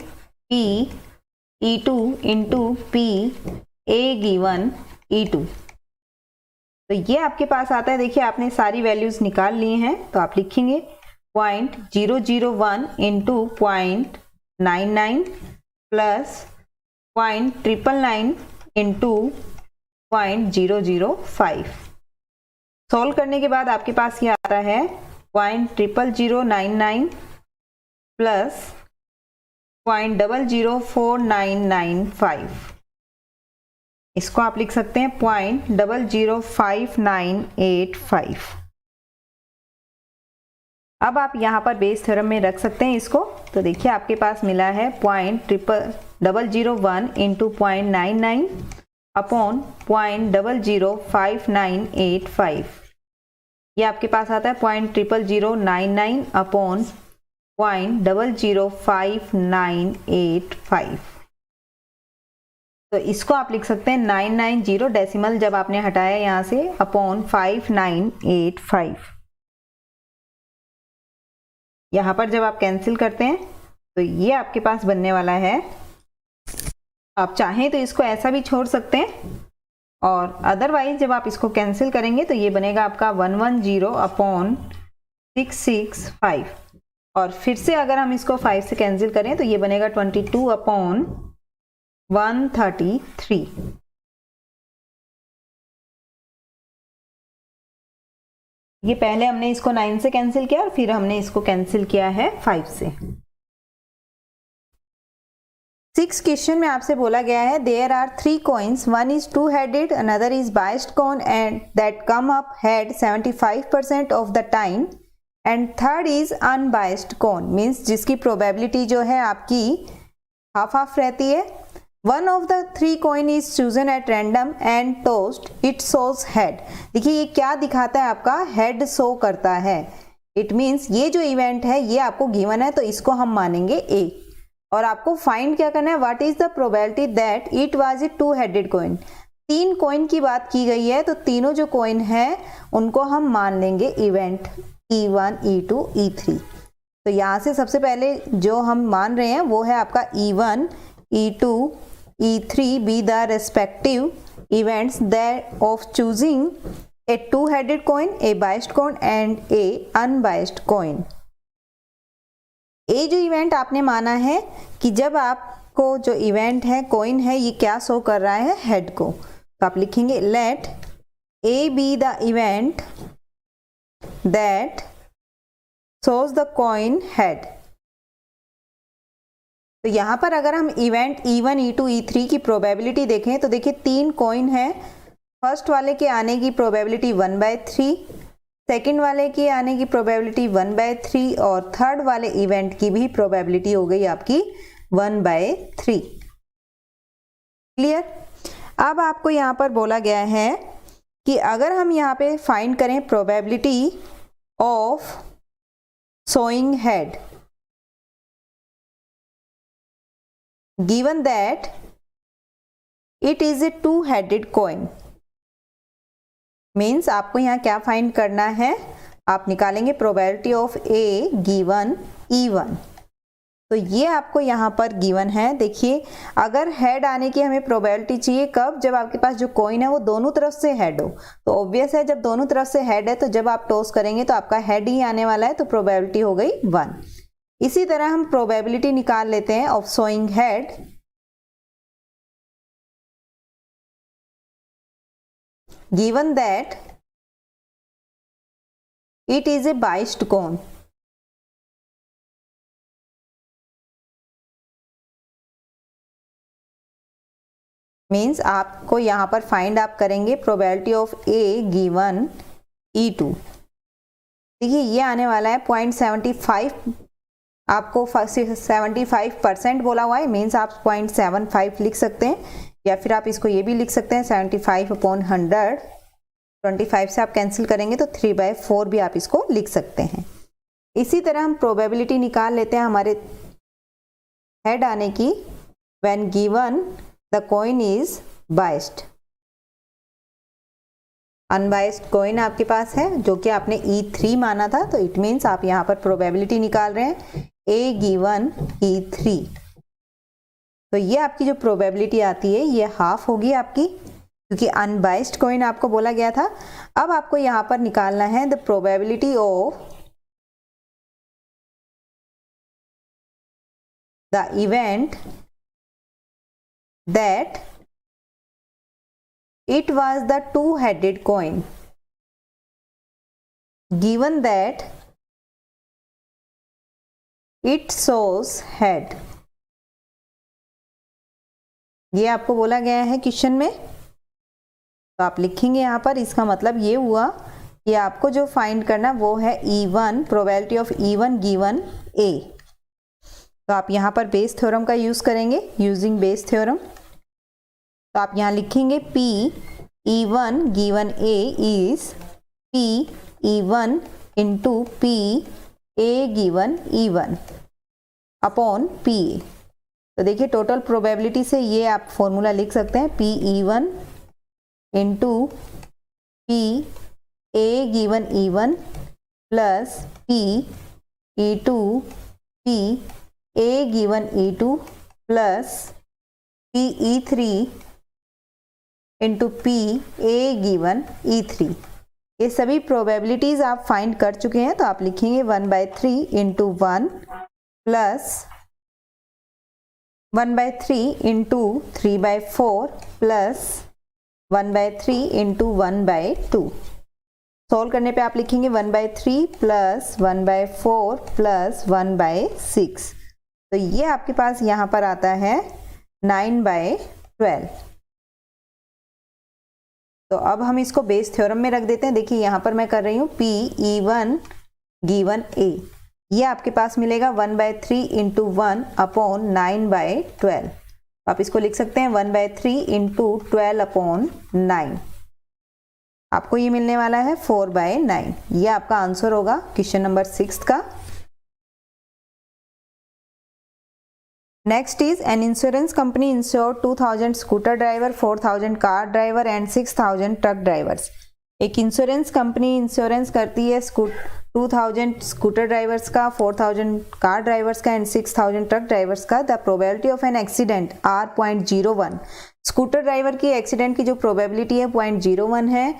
PE2 into PA given E2। तो ये आपके पास आता है। देखिए आपने सारी वैल्यूज निकाल ली हैं, तो आप लिखेंगे 0.001 इंटू 0.99 प्लस 0.999 इंटू 0.005। सॉल्व करने के बाद आपके पास ये आता है 0.00099 प्लस 0.004995। इसको आप लिख सकते हैं 0.005985। अब आप यहाँ पर बेस थ्योरम में रख सकते हैं इसको। तो देखिए आपके पास मिला है 0.001 इंटू 0.99 अपॉन 0.005985। ये आपके पास आता है 0.00099 अपॉन 0.005985। तो इसको आप लिख सकते हैं 990 डेसिमल जब आपने हटाया यहाँ से अपॉन 5985। यहाँ पर जब आप कैंसिल करते हैं तो ये आपके पास बनने वाला है। आप चाहें तो इसको ऐसा भी छोड़ सकते हैं और अदरवाइज जब आप इसको कैंसिल करेंगे तो ये बनेगा आपका 110 अपॉन 665। और फिर से अगर हम इसको 5 से कैंसिल करें तो ये बनेगा 22 अपॉन 133। ये पहले हमने इसको 9 से कैंसिल किया और फिर हमने इसको कैंसिल किया है 5 से। 6 क्वेश्चन में आपसे बोला गया है there are 3 coins, one is two headed, another is biased coin and that come up head 75% of the time and third is unbiased coin means जिसकी probability जो है आपकी हाफ हाफ रहती है। One of the 3 coin is chosen at random and tossed, it shows head। देखिए ये क्या दिखाता है? आपका head show करता है। It means ये जो इवेंट है ये आपको गिवन है, तो इसको हम मानेंगे A। और आपको फाइंड क्या करना है? What is the probability that it was a two headed coin. 3 coin की बात की गई है, तो तीनों जो कॉइन है उनको हम मान लेंगे इवेंट E1 E2 E3। तो यहाँ से सबसे पहले जो हम मान रहे हैं वो है आपका E1 E2 E3 be the respective events that of choosing a two headed coin, a biased coin and a unbiased coin. A जो इवेंट आपने माना है कि जब आपको जो इवेंट है कॉइन है ये क्या शो कर रहा है? हेड को। तो आप लिखेंगे let A be the event that shows the coin head. तो यहां पर अगर हम इवेंट E1 E2 E3 की प्रोबेबिलिटी देखें तो देखिए 3 कॉइन है। फर्स्ट वाले के आने की प्रोबेबिलिटी 1/3, सेकेंड वाले की आने की प्रोबेबिलिटी 1/3 और थर्ड वाले इवेंट की भी प्रोबेबिलिटी हो गई आपकी 1/3। क्लियर। अब आपको यहाँ पर बोला गया है कि अगर हम यहाँ पे फाइंड करें probability of showing head given that it is a two headed coin. Means आपको यहाँ क्या फाइंड करना है, आप निकालेंगे probability of A given E1। तो ये आपको यहाँ पर गिवन है। देखिए अगर हेड आने की हमें प्रोबेबिलिटी चाहिए कब, जब आपके पास जो कॉइन है वो दोनों तरफ से हेड हो। तो ऑब्वियस है जब दोनों तरफ से हेड है तो जब आप टॉस करेंगे तो आपका हेड ही आने वाला है, तो प्रोबेबिलिटी हो गई 1। इसी तरह हम प्रोबेबिलिटी निकाल लेते हैं of showing head. Given that it is a biased coin. Means आपको यहाँ पर फाइंड आप करेंगे probability of A given E2। देखिए ये आने वाला है 0.75, आपको 75% बोला हुआ है, मीन्स आप 0.75 लिख सकते हैं, या फिर आप इसको ये भी लिख सकते हैं 75/100। 25 से आप कैंसिल करेंगे तो 3/4 भी आप इसको लिख सकते हैं। इसी तरह हम प्रोबेबिलिटी निकाल लेते हैं हमारे हेड आने की when given the coin is biased. Unbiased coin आपके पास है जो कि आपने E3 माना था, तो इट मीन्स आप यहाँ पर प्रोबेबिलिटी निकाल रहे हैं ए गिवन E3। तो ये आपकी जो प्रोबेबिलिटी आती है ये हाफ होगी आपकी, क्योंकि अनबाइस्ड कॉइन आपको बोला गया था। अब आपको यहाँ पर निकालना है the probability of the event that it was the two-headed coin, given that it shows head। ये आपको बोला गया है क्वेश्चन में, तो आप लिखेंगे यहाँ पर। इसका मतलब ये हुआ कि आपको जो फाइंड करना वो है E1, probability of E1 given A। तो आप यहाँ पर बेस थ्योरम का यूज करेंगे, यूजिंग बेस थ्योरम। तो आप यहाँ लिखेंगे P E1 given A is P E1 into P A given E1 upon P A। तो देखिए टोटल प्रोबेबिलिटी से ये आप फॉर्मूला लिख सकते हैं P E1 into P A given E1 plus P E2 P A given E2 plus P E3 into P A given E3। ये सभी प्रोबेबिलिटीज आप फाइंड कर चुके हैं, तो आप लिखेंगे 1/3 into 1 plus 1/3 into 3/4 plus 1/3 into 1/2। Solve करने पे आप लिखेंगे 1/3 प्लस 1/4 प्लस 1/6। तो ये आपके पास यहाँ पर आता है 9/12। तो अब हम इसको बेस थ्योरम में रख देते हैं। देखिए यहाँ पर मैं कर रही हूँ P E1 गिवन A, ये आपके पास मिलेगा 1/3 इंटू 1 अपॉन 9/12। आप इसको लिख सकते हैं 1/3 इंटू 12 अपॉन 9। आपको ये मिलने वाला है 4/9। ये आपका आंसर होगा क्वेश्चन नंबर 6 का। Next is an insurance company insured 2000 scooter driver, 4000 car driver and 6000 truck drivers। एक इंश्योरेंस कंपनी इंश्योरेंस करती है 2000 स्कूटर ड्राइवर्स का, 4000 कार ड्राइवर्स का एंड 6000 ट्रक ड्राइवर्स का। The probability of an accident are 0.01। Scooter driver की accident की जो probability है 0.01 है,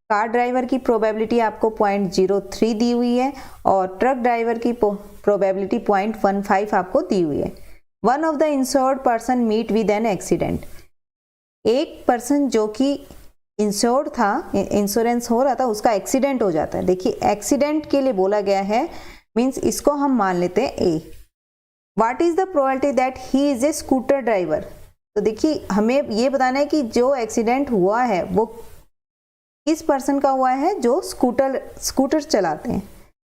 कार ड्राइवर की प्रोबेबिलिटी आपको 0.03 दी हुई है और ट्रक ड्राइवर की प्रोबेबिलिटी 0.15 आपको दी हुई है। One of the insured person meet with an accident. एक पर्सन जो कि इंश्योर्ड था, इंश्योरेंस हो रहा था, उसका एक्सीडेंट हो जाता है। देखिए एक्सीडेंट के लिए बोला गया है, मीन्स इसको हम मान लेते हैं A. What is the probability that he is a scooter driver. तो देखिए हमें ये बताना है कि जो एक्सीडेंट हुआ है वो किस पर्सन का हुआ है, जो स्कूटर चलाते हैं।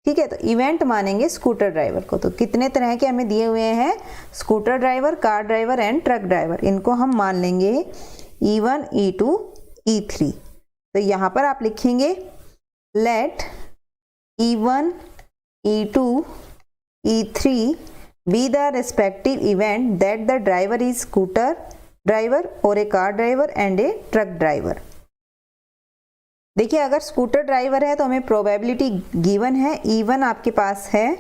ठीक है, तो इवेंट मानेंगे स्कूटर ड्राइवर को। तो कितने तरह के हमें दिए हुए हैं, scooter driver, car driver and truck driver. इनको हम मान लेंगे E1 E2 E3। तो यहाँ पर आप लिखेंगे let E1 E2 E3 be the respective event that the driver is scooter driver और a car driver and a truck driver. देखिए अगर स्कूटर ड्राइवर है तो हमें प्रोबेबिलिटी गिवन है, E1 आपके पास है।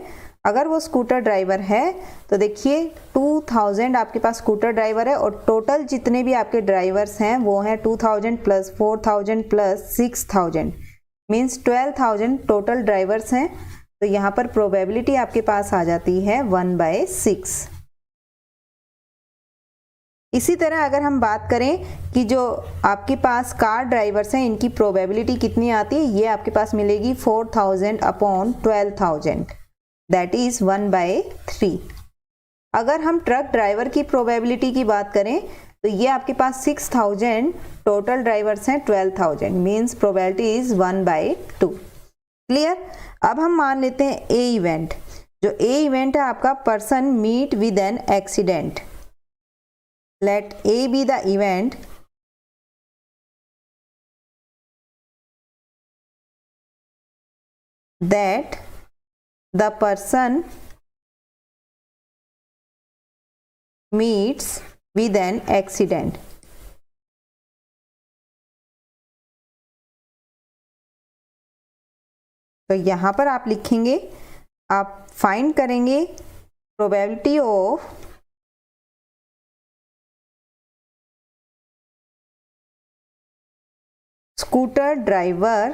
अगर वो स्कूटर ड्राइवर है तो देखिए 2000 आपके पास स्कूटर ड्राइवर है और टोटल जितने भी आपके ड्राइवर्स हैं वो हैं 2000 plus 4000 plus 6000 means 12000 total drivers हैं। तो यहाँ पर प्रोबेबिलिटी आपके पास आ जाती है 1/6। इसी तरह अगर हम बात करें कि जो आपके पास कार ड्राइवर्स हैं इनकी प्रोबेबिलिटी कितनी आती है, ये आपके पास मिलेगी 4000 अपॉन 12000 दैट इज 1/3। अगर हम ट्रक ड्राइवर की प्रोबेबिलिटी की बात करें तो ये आपके पास 6000 टोटल ड्राइवर्स हैं 12000 मीन्स प्रोबेबिलिटी इज 1/2। क्लियर। अब हम मान लेते हैं ए इवेंट। जो ए इवेंट है आपका person meet with an accident. Let A be the event that the person meets with an accident. तो यहाँ पर आप लिखेंगे, आप फाइंड करेंगे probability of scooter driver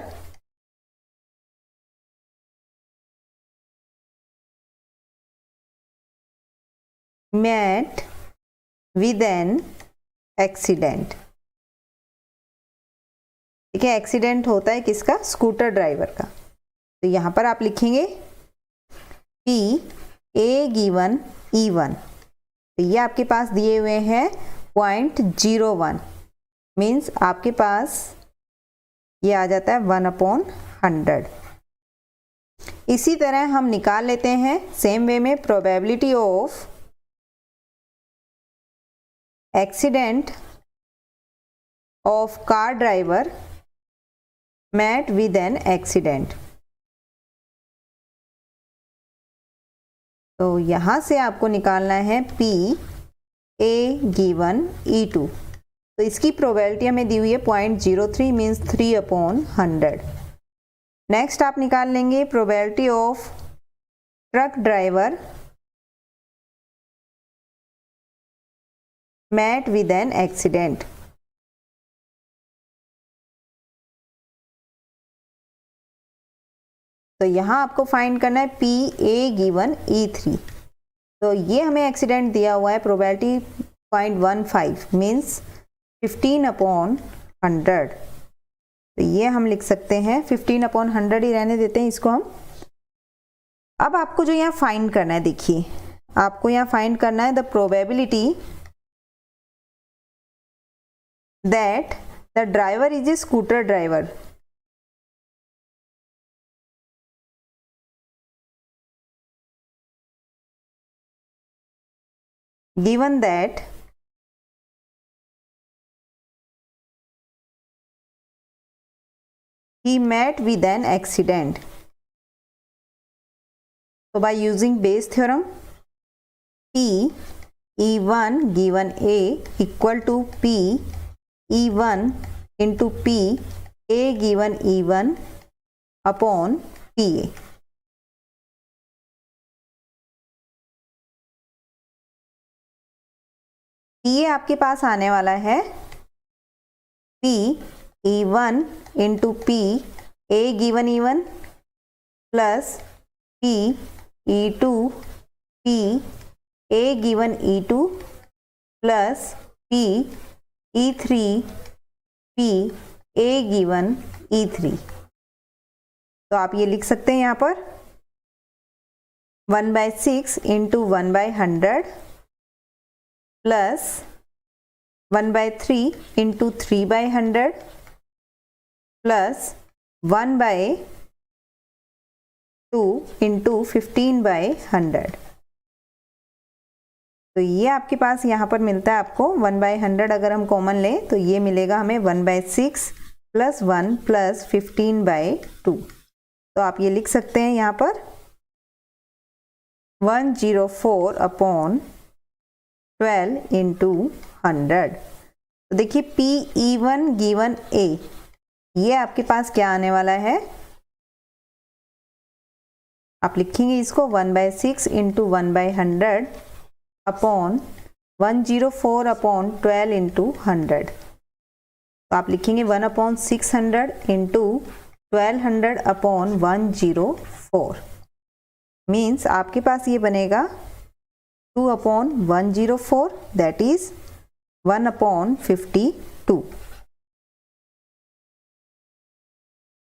met with an accident। ठीक है, एक्सीडेंट होता है किसका? स्कूटर ड्राइवर का। तो यहाँ पर आप लिखेंगे P A गिवन E1। तो ये आपके पास दिए हुए हैं 0.01 मीन्स आपके पास ये आ जाता है 1/100। इसी तरह हम निकाल लेते हैं सेम वे में probability of accident of car driver met with an accident। तो यहां से आपको निकालना है P A गिवन E2। तो इसकी प्रोबेबिलिटी हमें दी हुई है 0.03 मीन्स 3/100। नेक्स्ट आप निकाल लेंगे probability of truck driver met with an accident। तो यहाँ आपको फाइंड करना है P A गिवन E3। तो ये हमें एक्सीडेंट दिया हुआ है, प्रोबेबिलिटी 0.15 मीन्स 15/100। तो ये हम लिख सकते हैं 15/100 ही रहने देते हैं इसको हम। अब आपको जो यहाँ फाइंड करना है, देखिए आपको यहाँ फाइंड करना है the probability that the driver is a scooter driver. Given that he met with an accident। So by using Bayes theorem, P E1 given A equal to P E1 into P A given E1 upon PA। PA आपके पास आने वाला है P E1 into P A given E1 plus P E2 P A given E2 plus P E3 P A given E3। तो आप ये लिख सकते हैं यहाँ पर 1/6 into 1/100 plus 1/3 into 3/100 plus 1/2 into 15/100। तो ये आपके पास यहाँ पर मिलता है आपको 1/100। अगर हम कॉमन लें तो ये मिलेगा हमें 1/6 प्लस 1 प्लस 15/2। तो आप ये लिख सकते हैं यहाँ पर 104/12 into 100। तो देखिए PE1 गिवन A, ये आपके पास क्या आने वाला है, आप लिखेंगे इसको 1/6 इंटू 1/100 अपॉन 104 अपॉन 12 इंटू 100। तो आप लिखेंगे 1/600 इंटू 1200 अपॉन 104, मीन्स आपके पास ये बनेगा 2/104, दैट इज 1/52।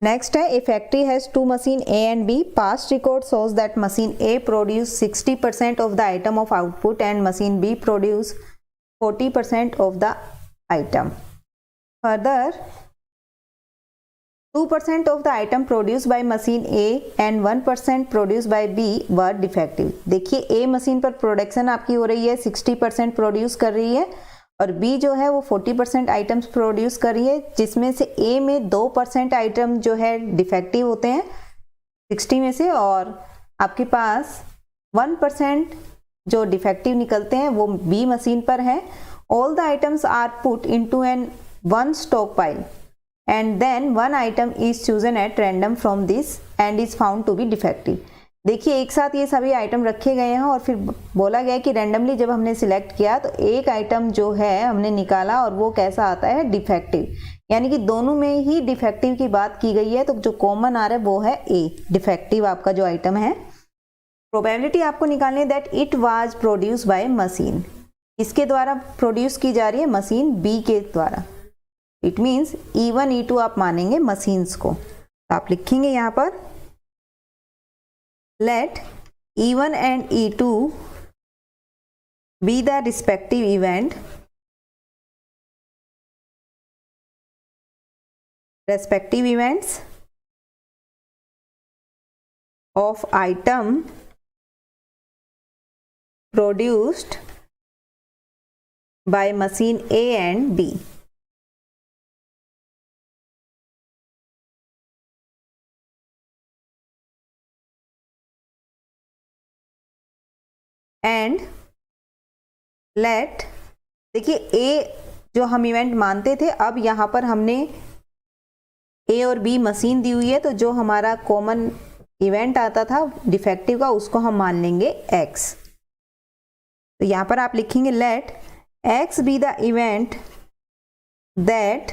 नेक्स्ट है, a factory has two machine A and B. Past record shows that machine A produced 60% of the item of output and machine B produced 40% of the item. Further, 2% of the item produced by machine A and 1% produced by B were defective. देखिए A machine पर production आपकी हो रही है, 60% produce कर रही है, और B जो है वो 40% आइटम्स प्रोड्यूस कर रही है, जिसमें से A में 2% आइटम जो है डिफेक्टिव होते हैं 60 में से, और आपके पास 1% जो डिफेक्टिव निकलते हैं वो B मशीन पर है। All the items are put into an one stock pile and then one item is chosen at random from this and is found to be defective. देखिए एक साथ ये सभी आइटम रखे गए हैं और फिर बोला गया कि रैंडमली जब हमने सिलेक्ट किया तो एक आइटम जो है हमने निकाला और वो कैसा आता है, डिफेक्टिव, यानी कि दोनों में ही डिफेक्टिव की बात की गई है। तो जो कॉमन आ रहा है वो है ए, डिफेक्टिव आपका जो आइटम है। प्रोबेबिलिटी आपको निकालनी है that it was produce by machine, इसके द्वारा प्रोड्यूस की जा रही है मशीन बी के द्वारा। इट मीन्स E1 E2 आप मानेंगे मशीन्स को, तो आप लिखेंगे यहाँ पर let E1 and E2 be the respective event, respective events of item produced by machine A and B। And let, देखिए ए जो हम इवेंट मानते थे, अब यहाँ पर हमने ए और बी मशीन दी हुई है, तो जो हमारा कॉमन इवेंट आता था डिफेक्टिव का उसको हम मान लेंगे एक्स। तो यहाँ पर आप लिखेंगे let X be the event that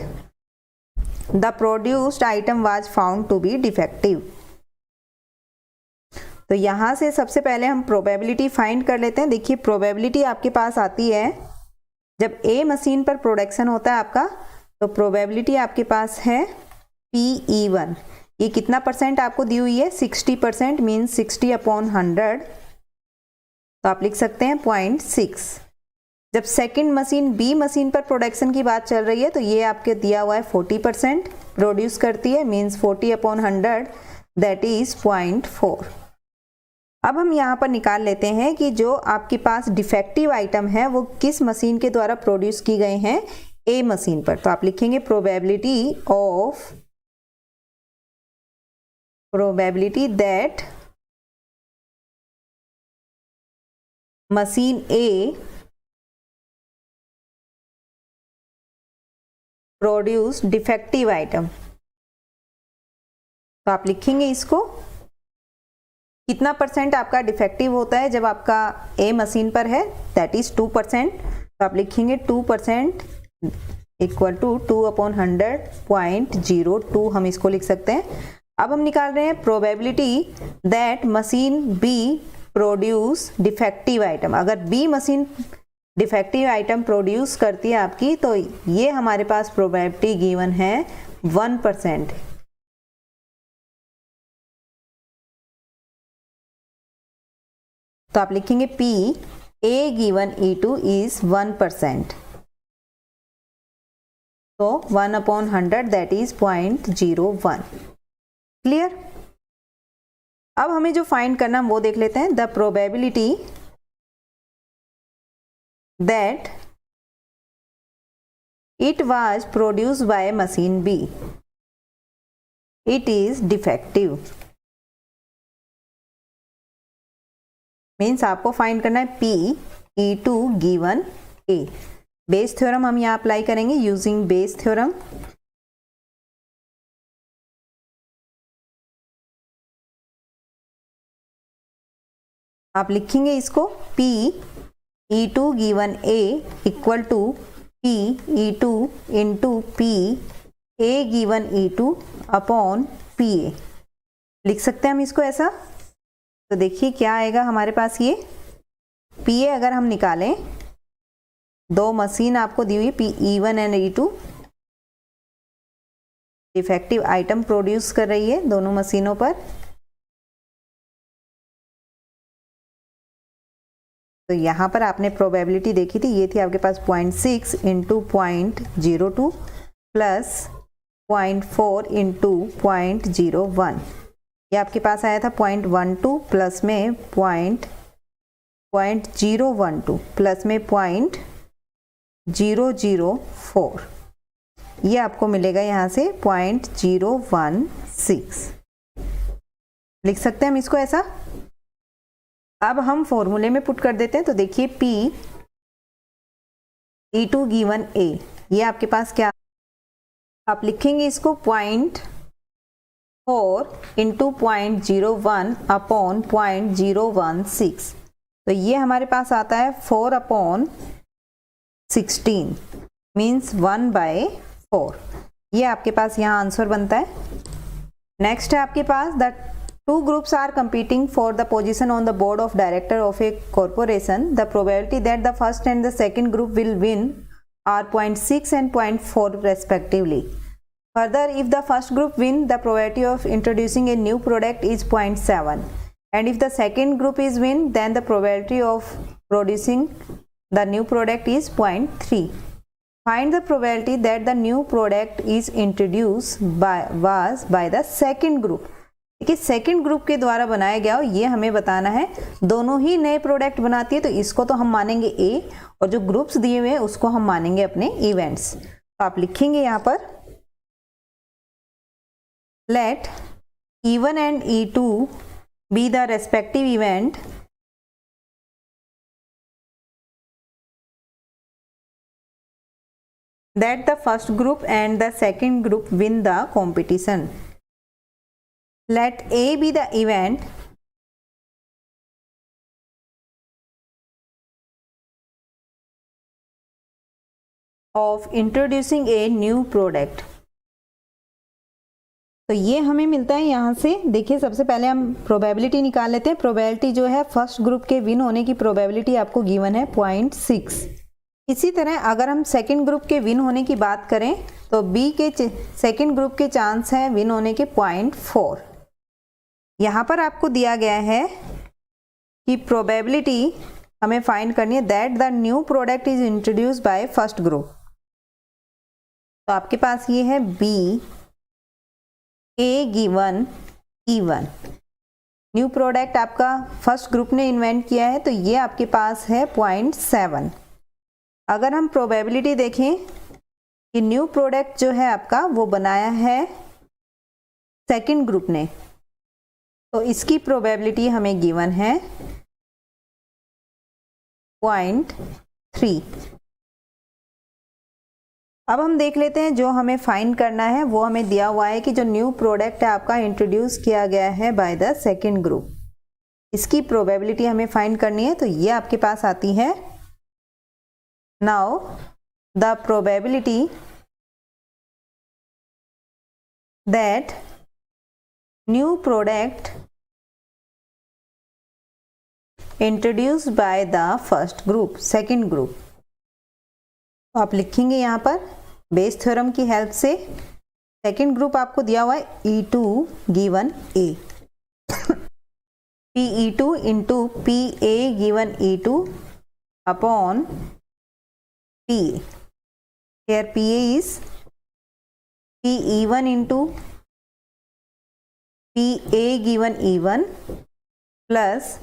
the produced item was found to be defective. तो यहाँ से सबसे पहले हम प्रोबेबिलिटी फाइंड कर लेते हैं। देखिए प्रोबेबिलिटी आपके पास आती है जब ए मशीन पर प्रोडक्शन होता है आपका, तो प्रोबेबिलिटी आपके पास है PE1, ये कितना परसेंट आपको दी हुई है, 60%, मीन्स 60/100, तो आप लिख सकते हैं 0.6। जब सेकंड मशीन बी मशीन पर प्रोडक्शन की बात चल रही है तो ये आपके दिया हुआ है 40% प्रोड्यूस करती है, मीन्स 40/100, दैट इज 0.4। अब हम यहाँ पर निकाल लेते हैं कि जो आपके पास डिफेक्टिव आइटम है वो किस मशीन के द्वारा प्रोड्यूस की गए हैं, ए मशीन पर। तो आप लिखेंगे probability that machine A produce defective item. तो आप लिखेंगे इसको कितना परसेंट आपका डिफेक्टिव होता है जब आपका ए मशीन पर है, दैट इज 2%। तो आप लिखेंगे 2% इक्वल टू 2/100, 0.02 हम इसको लिख सकते हैं। अब हम निकाल रहे हैं probability that machine B produce defective item. अगर B machine defective item produce करती है आपकी, तो ये हमारे पास प्रोबेबिलिटी गिवन है 1%। तो आप लिखेंगे P A given E2 is 1%, तो 1/100 दैट इज 0.01। क्लियर। अब हमें जो फाइंड करना वो देख लेते हैं। The probability that it was produced by machine B, it is defective, means आपको फाइंड करना है PE2 given A। Bayes theorem हम यहाँ अप्लाई करेंगे यूजिंग बेस थ्योरम। आप लिखेंगे इसको P E2 given A equal to P E2 into P A given E2 upon PA। लिख सकते हैं हम इसको ऐसा। तो देखिए क्या आएगा हमारे पास, ये PA अगर हम निकालें, दो मशीन आपको दी हुई P E1 and E2, defective item produce कर रही है दोनों मशीनों पर। तो यहाँ पर आपने प्रोबेबिलिटी देखी थी, ये थी आपके पास 0.6 इंटू 0.02 प्लस 0.4 इंटू 0.01। ये आपके पास आया था 0.12 प्लस में 0.012 प्लस में 0.004। ये आपको मिलेगा यहाँ से 0.016। लिख सकते हैं हम इसको ऐसा। अब हम फॉर्मूले में पुट कर देते हैं। तो देखिए P E2 गिवन A, ये आपके पास क्या, आप लिखेंगे इसको 0.4 इंटू 0.01 अपॉन 0.016। तो ये हमारे पास आता है 4 अपॉन 16 मीन्स 1/4। ये आपके पास यहाँ आंसर बनता है। नेक्स्ट है आपके पास the two groups are competing for the position on the board of director of a corporation. The probability that the first and the second group will win are 0.6 and 0.4 respectively. Further, if the first group win, the probability of introducing a new product is 0.7. And if the second group is win, then the probability of producing the new product is 0.3. Find the probability that the new product is introduced by the second group. देखिए second group के द्वारा बनाया गया हो, ये हमें बताना है। दोनों ही नए प्रोडक्ट बनाती है तो इसको तो हम मानेंगे A, और जो ग्रुप्स दिए हुए हैं उसको हम मानेंगे अपने इवेंट्स। तो आप लिखेंगे यहाँ पर let E1 and E2 be the respective event that the first group and the second group win the competition. Let A be the event of introducing a new product। तो ये हमें मिलता है यहाँ से। देखिए सबसे पहले हम प्रोबेबिलिटी निकाल लेते हैं। प्रोबेबिलिटी जो है फर्स्ट ग्रुप के विन होने की प्रोबेबिलिटी आपको गिवन है 0.6। इसी तरह अगर हम सेकंड ग्रुप के विन होने की बात करें तो B के सेकंड ग्रुप के चांस हैं विन होने के 0.4। यहाँ पर आपको दिया गया है कि प्रोबेबिलिटी हमें फाइंड करनी है that the new product is introduced by first group. तो आपके पास ये है B A given E1। New product आपका फर्स्ट ग्रुप ने इन्वेंट किया है तो ये आपके पास है 0.7। अगर हम प्रोबेबिलिटी देखें कि न्यू प्रोडक्ट जो है आपका वो बनाया है सेकंड ग्रुप ने, तो इसकी प्रोबेबिलिटी हमें गिवन है 0.3। अब हम देख लेते हैं जो हमें फाइंड करना है। वो हमें दिया हुआ है कि जो न्यू प्रोडक्ट है आपका इंट्रोड्यूस किया गया है बाय द सेकंड ग्रुप, इसकी प्रोबेबिलिटी हमें फाइंड करनी है। तो ये आपके पास आती है, now the probability that new product introduced by the first group, second group. तो आप लिखेंगे यहाँ पर बेस थ्योरम की हेल्प से सेकंड ग्रुप आपको दिया हुआ है E2 given A। PE2 into PA given E2 upon PA। Here PA is PE1 into PA given E1 plus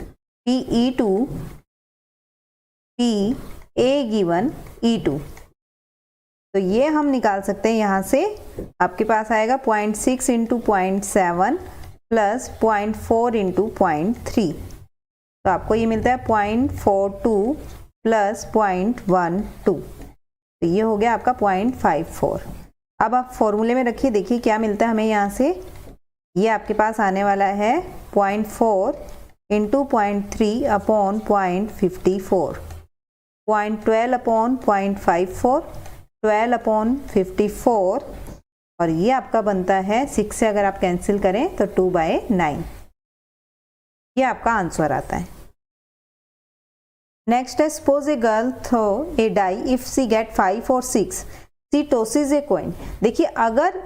PE2 PA given E2। तो ये हम निकाल सकते हैं यहाँ से। आपके पास आएगा 0.6 इंटू 0.7 प्लस 0.4 इंटू 0.3। तो आपको ये मिलता है 0.42 प्लस 0.12। तो ये हो गया आपका 0.54। अब आप फॉर्मूले में रखिए, देखिए क्या मिलता है हमें यहाँ से। ये आपके पास आने वाला है 0.4 इंटू 0.3 अपॉन 0.54, 0.12 अपॉन 0.54, 12 अपॉन 54, और ये आपका बनता है 6 से अगर आप कैंसिल करें तो 2/9। ये आपका आंसर आता है। नेक्स्ट है, suppose a girl throw a die, if she get 5 और 6 सी टॉसेस ए कॉइन। देखिए अगर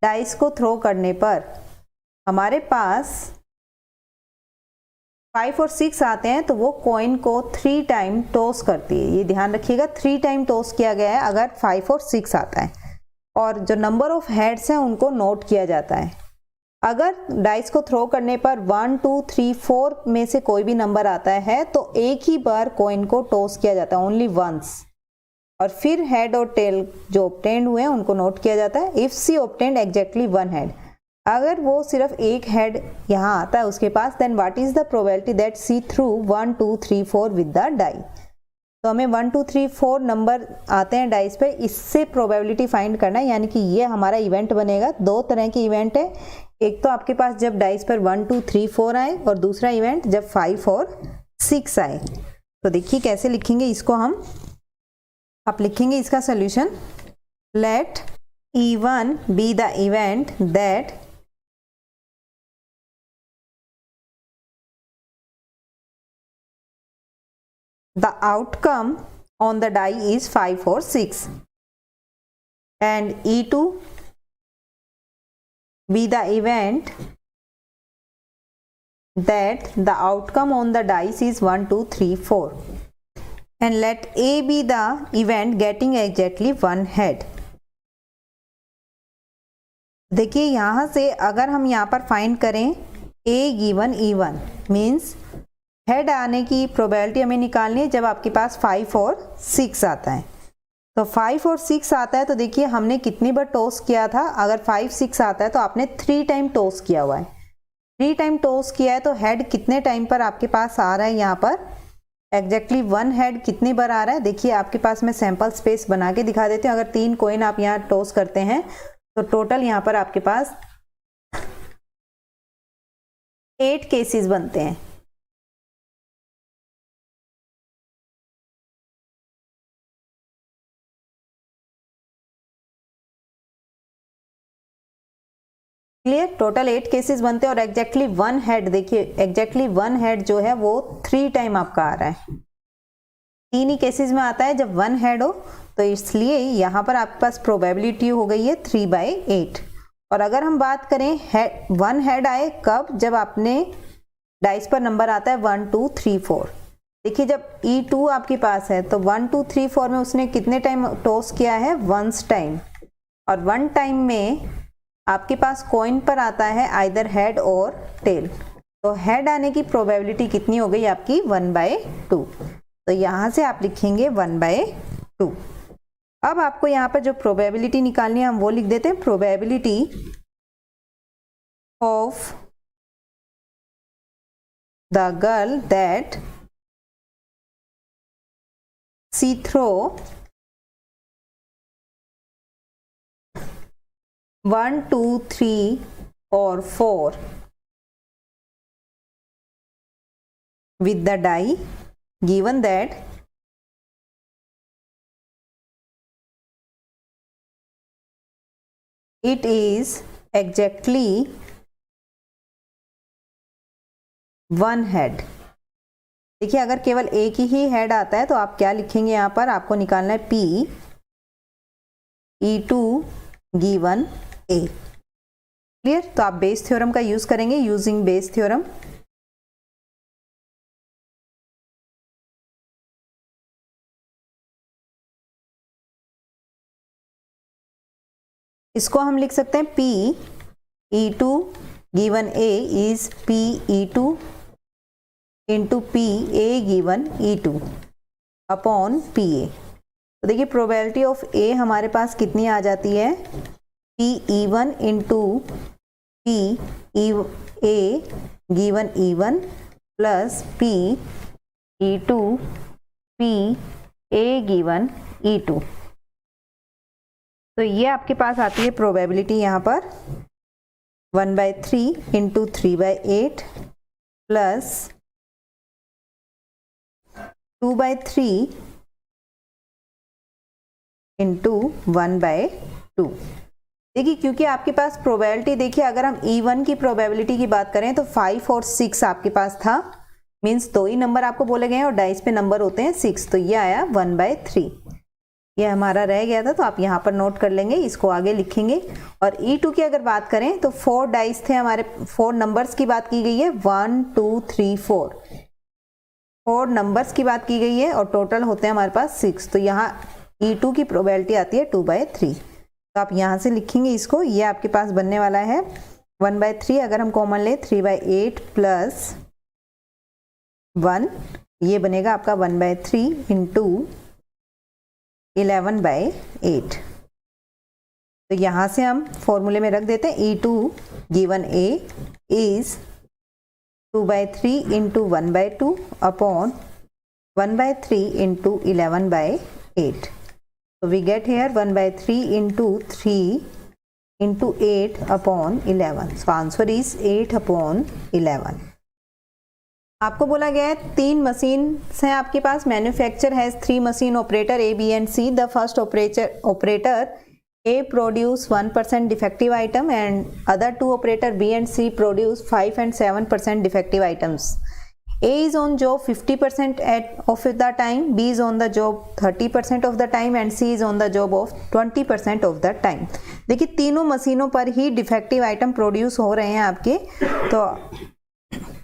डाइस को थ्रो करने पर हमारे पास 5 और 6 आते हैं तो वो कॉइन को 3 टाइम टॉस करती है। ये ध्यान रखिएगा, 3 टाइम टॉस किया गया है अगर 5 और 6 आता है, और जो नंबर ऑफ हेड्स हैं उनको नोट किया जाता है। अगर डाइस को थ्रो करने पर 1 2 3 4 में से कोई भी नंबर आता है तो एक ही बार कॉइन को टॉस किया जाता है, ओनली वंस, और फिर हेड और टेल जो ऑब्टेन्ड हुए हैं उनको नोट किया जाता है। If C obtained exactly 1 head, अगर वो सिर्फ एक हेड यहाँ आता है उसके पास, then what is the probability that C threw 1 2 3 4 with the die. तो हमें 1 2 3 4 नंबर आते हैं डाइस पे, इससे प्रोबेबिलिटी फाइंड करना है, यानी कि ये हमारा इवेंट बनेगा। दो तरह के इवेंट है, एक तो आपके पास जब डाइस पर 1 2 3 4 आए, और दूसरा इवेंट जब 5 और 6 आए। तो देखिए कैसे लिखेंगे इसको हम। आप लिखेंगे इसका solution, let E1 be the event that the outcome on the die is 5 or 6, and E2 be the event that the outcome on the dice is 1 2 3 4, and let A be the event getting exactly 1 head। देखिए यहाँ से अगर हम यहाँ पर find करें A given E1 means head आने की प्रोबेबिलिटी हमें निकालनी है जब आपके पास 5 और 6 आता है। तो 5 और 6 आता है तो देखिए हमने कितनी बार टॉस किया था। अगर 5 6 आता है तो आपने 3 टाइम टॉस किया हुआ है। 3 टाइम टॉस किया है तो हेड कितने टाइम पर आपके पास आ रहा है, यहाँ पर एग्जैक्टली 1 हेड कितनी बार आ रहा है। देखिए आपके पास मैं सैंपल स्पेस बना के दिखा देती हूँ। अगर 3 कॉइन आप यहाँ टॉस करते हैं तो टोटल यहाँ पर आपके पास 8 केसेस बनते हैं। क्लियर, टोटल 8 केसेस बनते हैं, और एग्जैक्टली 1 हेड, देखिए एग्जैक्टली 1 हेड जो है वो 3 टाइम आपका आ रहा है। 3 ही केसेस में आता है जब 1 हेड हो, तो इसलिए यहाँ पर आपके पास प्रोबेबिलिटी हो गई है 3/8। और अगर हम बात करें 1 हेड आए कब, जब आपने डाइस पर नंबर आता है 1 2 3 4। देखिए जब E2 आपके पास है तो 1 2 3 4 में उसने कितने टाइम टॉस किया है, 1 टाइम, और 1 टाइम में आपके पास कॉइन पर आता है आइदर हेड और टेल। तो हेड आने की प्रोबेबिलिटी कितनी हो गई आपकी, 1/2। तो यहाँ से आप लिखेंगे 1/2। अब आपको यहाँ पर जो प्रोबेबिलिटी निकालनी है हम वो लिख देते हैं, probability of the girl that she throw 1 2 3 or 4 with the die, given that it is exactly 1 head। देखिए अगर केवल एक ही हेड आता है तो आप क्या लिखेंगे, यहाँ पर आपको निकालना है P E2 given A। Clear, तो आप बेस थ्योरम का यूज करेंगे, यूजिंग बेस थ्योरम। इसको हम लिख सकते हैं P E2 given A is P E2 into P A given E2 upon PA। तो देखिए प्रोबेबिलिटी ऑफ A हमारे पास कितनी आ जाती है, P E1 into P A given E1 plus P E2 P A given E2। तो ये आपके पास आती है प्रोबेबिलिटी यहाँ पर 1/3 इंटू 3/8 प्लस 2/3 इंटू 1/2। देखिए क्योंकि आपके पास प्रोबेबिलिटी, देखिए अगर हम E1 की प्रोबेबिलिटी की बात करें तो 5 और 6 आपके पास था, मीन्स 2 ही नंबर आपको बोले गए हैं और डाइस पे नंबर होते हैं 6, तो ये आया 1/3। ये हमारा रह गया था तो आप यहाँ पर नोट कर लेंगे, इसको आगे लिखेंगे। और E2 की अगर बात करें तो 4 डाइस थे हमारे, 4 नंबर्स की बात की गई है, 1 2 3 4 नंबर्स की बात की गई है और टोटल होते हैं हमारे पास 6, तो यहाँ E2 की प्रोबेबिलिटी आती है 2/3। तो आप यहाँ से लिखेंगे इसको, ये आपके पास बनने वाला है 1/3, अगर हम कॉमन ले 3/8 प्लस 1, ये बनेगा आपका 1/3 इंटू 11/8। तो यहाँ से हम फॉर्मूले में रख देते हैं E2 given A is 2/3 into 1/2 upon 1/3 into 11/8। So we get here 1/3 into 3 into 8 upon 11. So answer is 8 upon 11. आपको बोला गया है 3 मशीन हैं आपके पास, manufacture has 3 machine operator A, B and C. The first operator A produce 1% defective item and other 2 operator B and C produce 5 and 7% defective items. A is on job 50% of the time, B is on the job 30% of the time and C is on the job of 20% of the time. देखिए तीनों मशीनों पर ही defective item produce हो रहे हैं आपके, तो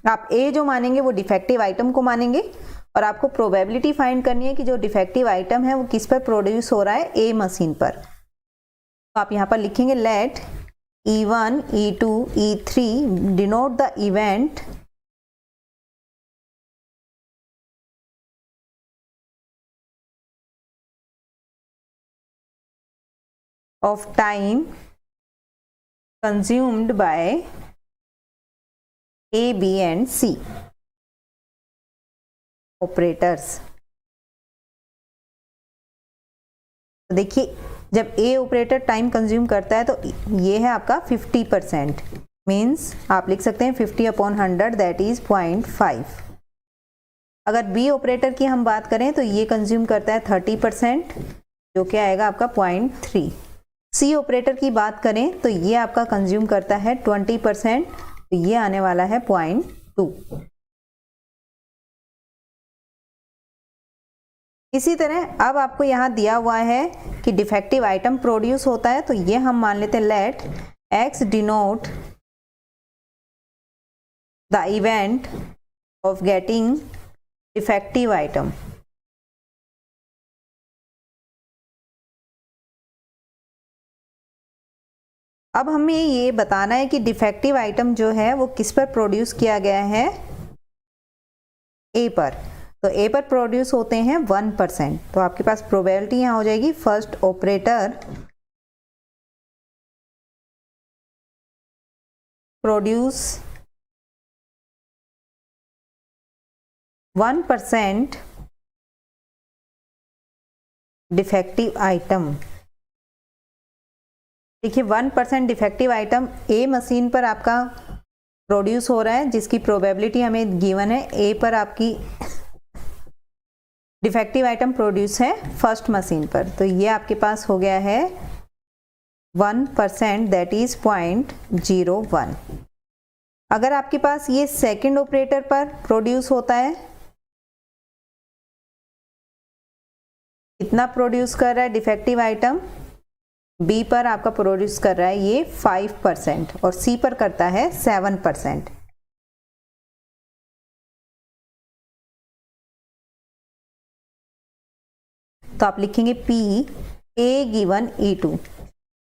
आप A जो मानेंगे वो डिफेक्टिव आइटम को मानेंगे और आपको प्रोबेबिलिटी फाइंड करनी है कि जो डिफेक्टिव आइटम है वो किस पर प्रोड्यूस हो रहा है, A मशीन पर। तो आप यहाँ पर लिखेंगे let E1, E2, E3 denote the event of time consumed by A, B and C operators। तो देखिए जब A ऑपरेटर टाइम कंज्यूम करता है तो ये है आपका 50%, मीन्स आप लिख सकते हैं 50/100 दैट इज 0.5। अगर B ऑपरेटर की हम बात करें तो ये कंज्यूम करता है 30%, जो कि आएगा आपका 0.3। C ऑपरेटर की बात करें तो ये आपका कंज्यूम करता है 20%, तो ये आने वाला है 0.2। इसी तरह अब आपको यहाँ दिया हुआ है कि डिफेक्टिव आइटम प्रोड्यूस होता है, तो ये हम मान लेते हैं let X denote the event of getting defective item. अब हमें ये बताना है कि डिफेक्टिव आइटम जो है वो किस पर प्रोड्यूस किया गया है, A पर। तो A पर प्रोड्यूस होते हैं 1%, तो आपके पास प्रोबेबिलिटी यहाँ हो जाएगी first operator produce 1% defective item. देखिए 1% डिफेक्टिव आइटम A मशीन पर आपका प्रोड्यूस हो रहा है, जिसकी प्रोबेबिलिटी हमें गिवन है। A पर आपकी डिफेक्टिव आइटम प्रोड्यूस है फर्स्ट मशीन पर, तो ये आपके पास हो गया है 1% दैट इज 0.01। अगर आपके पास ये सेकंड ऑपरेटर पर प्रोड्यूस होता है, कितना प्रोड्यूस कर रहा है डिफेक्टिव आइटम, B पर आपका प्रोड्यूस कर रहा है ये 5% और C पर करता है 7%। तो आप लिखेंगे P A given E2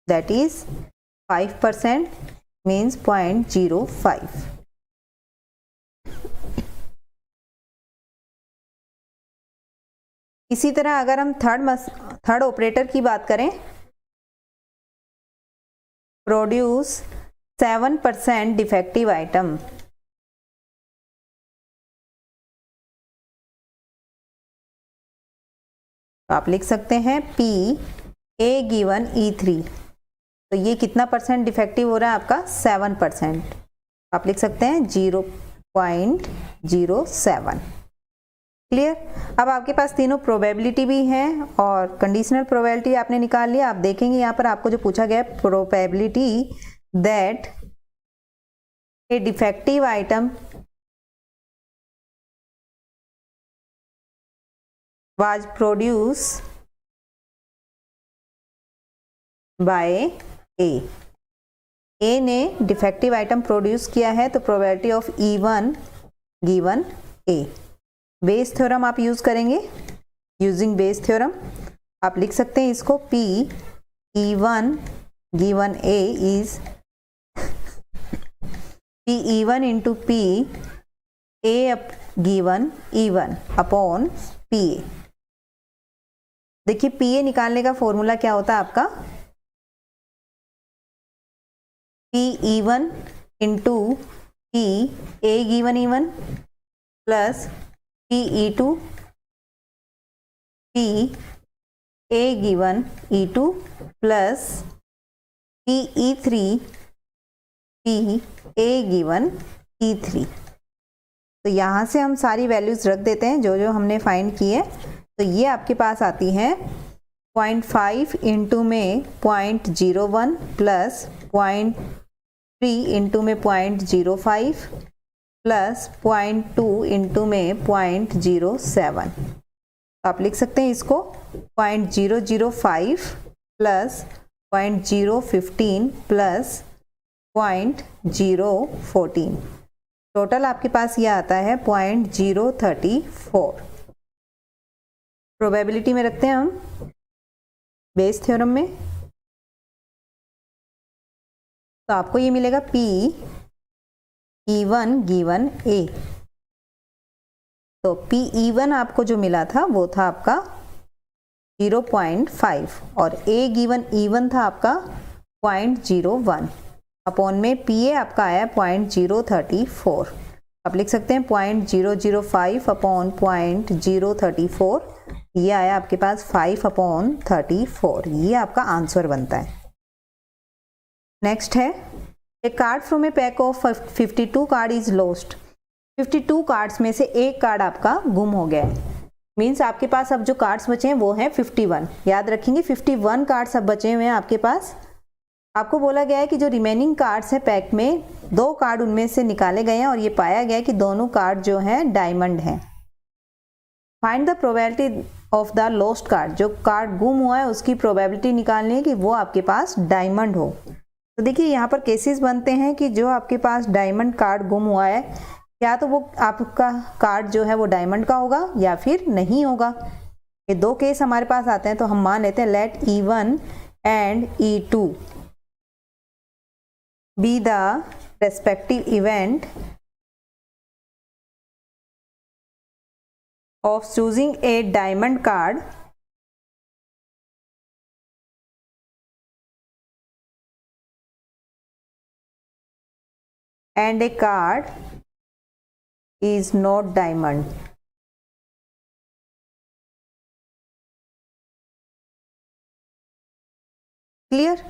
that is 5% means 0.05। इसी तरह अगर हम थर्ड ऑपरेटर की बात करें, प्रोड्यूस 7% डिफेक्टिव आइटम। तो आप लिख सकते हैं P ए गिवन E3, तो ये कितना परसेंट डिफेक्टिव हो रहा है आपका 7%, आप लिख सकते हैं 0.07। क्लियर। अब आपके पास तीनों प्रोबेबिलिटी भी हैं और कंडीशनल प्रोबेबिलिटी आपने निकाल लिया। आप देखेंगे यहाँ पर आपको जो पूछा गया है, probability that A defective item was produced by A। ए ने डिफेक्टिव आइटम प्रोड्यूस किया है, तो probability of E1 given A। Base theorem आप यूज करेंगे। यूजिंग बेस थ्योरम आप लिख सकते हैं इसको, P E1 given A is P E1 into P A given E1 upon PA। देखिए PA निकालने का फॉर्मूला क्या होता है आपका, P E1 into P A given E1 plus P E2 P A given E2 plus P E3 P A given E3। तो यहाँ से हम सारी वैल्यूज रख देते हैं जो जो हमने फाइंड की है। तो ये आपके पास आती हैं 0.5 इंटू में 0.01 प्लस 0.3 इंटू में 0.05 प्लस 0.2 इंटू में 0.07। तो आप लिख सकते हैं इसको 0.005 प्लस 0.015 प्लस 0.014। टोटल आपके पास ये आता है 0.034। प्रोबेबिलिटी में रखते हैं हम बेस थ्योरम में, तो आपको ये मिलेगा P E1 गिवन A। तो P E1 आपको जो मिला था वो था आपका 0.5 और A गिवन E1 था आपका 0.01 अपॉन में PA आपका आया 0.034। आप लिख सकते हैं 0.005 अपॉन 0.034, ये आया आपके पास 5/34। ये आपका आंसर बनता है। नेक्स्ट है, a card from a pack of 52 card is lost. 52 cards में से एक कार्ड आपका गुम हो गया है। मीन्स आपके पास अब जो कार्ड्स बचे हैं वो हैं 51। याद रखेंगे 51 कार्ड्स अब बचे हुए हैं आपके पास। आपको बोला गया है कि जो रिमेनिंग कार्ड्स हैं पैक में, 2 कार्ड उनमें से निकाले गए हैं और ये पाया गया है कि दोनों कार्ड जो हैं डायमंड हैं। Find the probability of the lost card. जो कार्ड गुम हुआ है उसकी प्रोबेबिलिटी निकालनी है कि वो आपके पास डायमंड हो। तो देखिए यहाँ पर केसेस बनते हैं कि जो आपके पास डायमंड कार्ड गुम हुआ है, या तो वो आपका कार्ड जो है वो डायमंड का होगा या फिर नहीं होगा। ये 2 केस हमारे पास आते हैं, तो हम मान लेते हैं let E1 and E2 be the respective event of choosing a diamond card and a card is not diamond। Clear.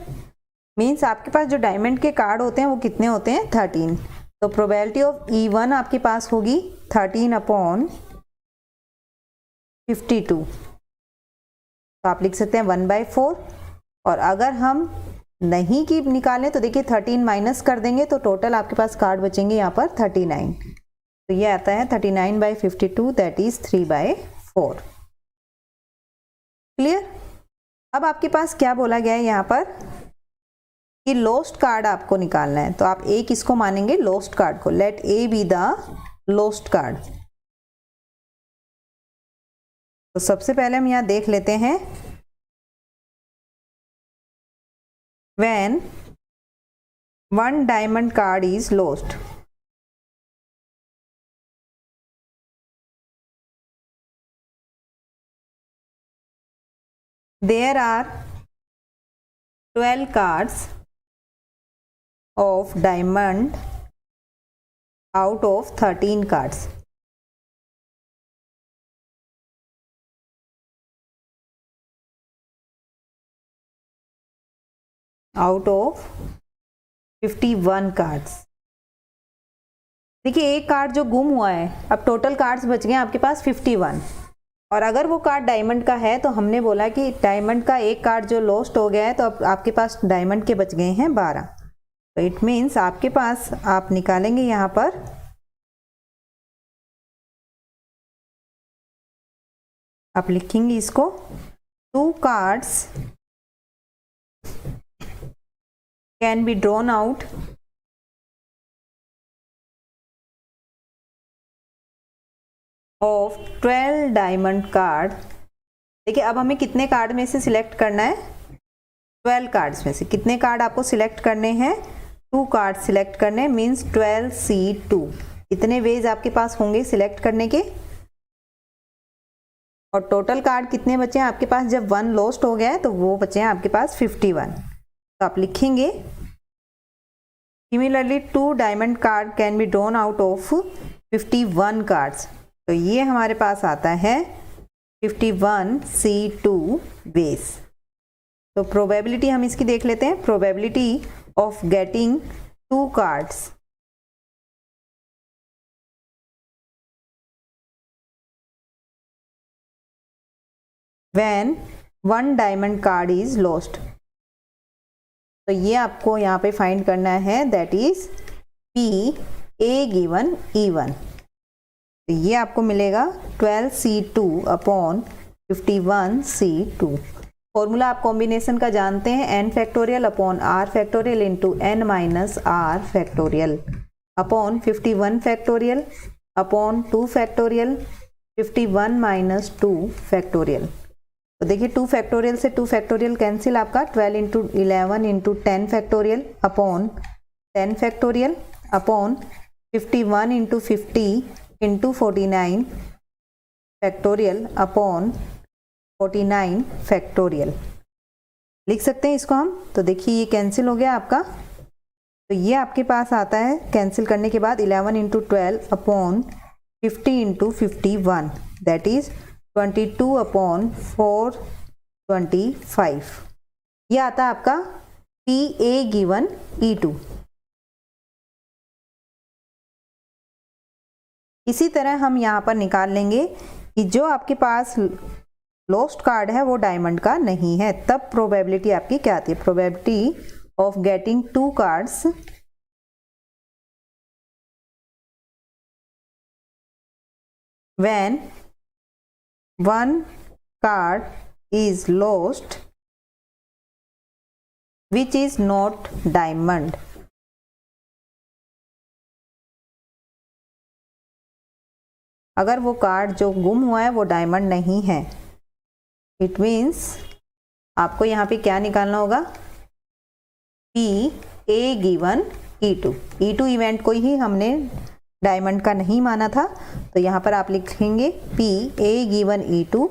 Means आपके पास जो डायमंड के कार्ड होते हैं वो कितने होते हैं 13। तो प्रोबेबिलिटी ऑफ E1 आपके पास होगी 13/52। तो आप लिख सकते हैं 1/4। और अगर हम नहीं की निकालें तो देखिए 13 माइनस कर देंगे तो टोटल आपके पास कार्ड बचेंगे यहाँ पर 39। तो ये आता है 39/52, दैट इज 3/4। क्लियर। अब आपके पास क्या बोला गया है यहाँ पर कि लॉस्ट कार्ड आपको निकालना है। तो आप ए किसको मानेंगे, लॉस्ट कार्ड को। Let A be the lost card. तो सबसे पहले हम यहां देख लेते हैं, when 1 diamond card is lost, there are 12 cards of diamond out of 13 cards। Out of 51 cards. देखिए एक कार्ड जो गुम हुआ है, अब टोटल कार्ड्स बच गए आपके पास 51, और अगर वो कार्ड डायमंड का है तो हमने बोला कि डायमंड का एक कार्ड जो लॉस्ट हो गया है तो अब आपके पास डायमंड के बच गए हैं 12। तो इट मीन्स आपके पास, आप निकालेंगे यहाँ पर आप लिखेंगे इसको 2 cards can be drawn out of 12 diamond card. देखिए अब हमें कितने कार्ड में से सिलेक्ट करना है, 12 कार्ड्स में से कितने कार्ड आपको सिलेक्ट करने हैं, 2 कार्ड सिलेक्ट करने, मीन्स 12C2। इतने वेज आपके पास होंगे सिलेक्ट करने के, और टोटल कार्ड कितने बचे हैं आपके पास, जब 1 लॉस्ट हो गया है तो वो बचे हैं आपके पास 51। तो आप लिखेंगे similarly 2 diamond card can be drawn out of 51 cards. तो ये हमारे पास आता है 51C2 वेज। तो प्रोबेबिलिटी हम इसकी देख लेते हैं, probability of getting 2 cards. When 1 diamond card is lost, तो ये आपको यहाँ पे फाइंड करना है, that is P A given E1। तो ये आपको मिलेगा 12C2 अपॉन 51C2। फॉर्मूला आप कॉम्बिनेशन का जानते हैं, n factorial upon r factorial into n minus r factorial upon 51 factorial upon 2 factorial 51 minus 2 factorial. तो देखिए 2 फैक्टोरियल से 2 फैक्टोरियल कैंसिल, आपका 12 into 11 into 10 factorial upon 10 factorial upon 51 into 50 into 49 factorial upon 49 factorial. लिख सकते हैं इसको हम। तो देखिए ये कैंसिल हो गया आपका, तो ये आपके पास आता है कैंसिल करने के बाद 11 into 12 upon 50 into 51, that is 22 upon 425। ये आता है आपका PA गिवन E2। इसी तरह हम यहाँ पर निकाल लेंगे कि जो आपके पास लॉस्ट कार्ड है वो डायमंड का नहीं है, तब प्रोबेबिलिटी आपकी क्या आती है, probability of getting 2 cards when 1 card is lost which is not diamond। अगर वो कार्ड जो गुम हुआ है वो डायमंड नहीं है, इट मीन्स आपको यहाँ पे क्या निकालना होगा, P A given E2। E2 event को ही हमने डायमंड का नहीं माना था, तो यहाँ पर आप लिखेंगे P A गिवन E2।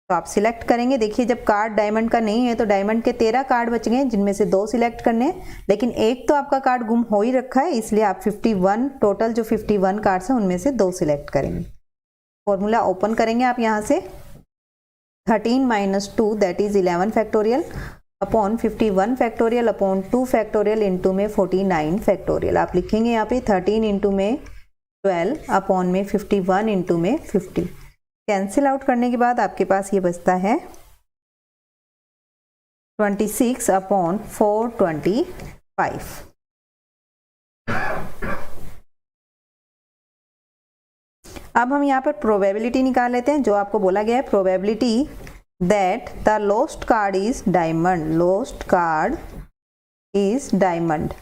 तो आप सिलेक्ट करेंगे। देखिए जब कार्ड डायमंड का नहीं है तो डायमंड के 13 कार्ड बच गए, जिनमें से 2 सिलेक्ट करने हैं, लेकिन एक तो आपका कार्ड गुम हो ही रखा है, इसलिए आप 51 टोटल जो 51 कार्ड्स हैं उनमें से 2 सिलेक्ट करेंगे। फॉर्मूला ओपन करेंगे आप यहाँ से, 13 minus 2 that is 11 factorial upon 51 factorial upon 2 factorial into में 49 फैक्टोरियल। आप लिखेंगे यहाँ पे 13 इंटू में 12 अपॉन में 51 इंटू में 50। कैंसिल आउट करने के बाद आपके पास ये बचता है 26 अपॉन 425। अब हम यहाँ पर प्रोबेबिलिटी निकाल लेते हैं, जो आपको बोला गया है, probability that the lost card is diamond, lost card is diamond.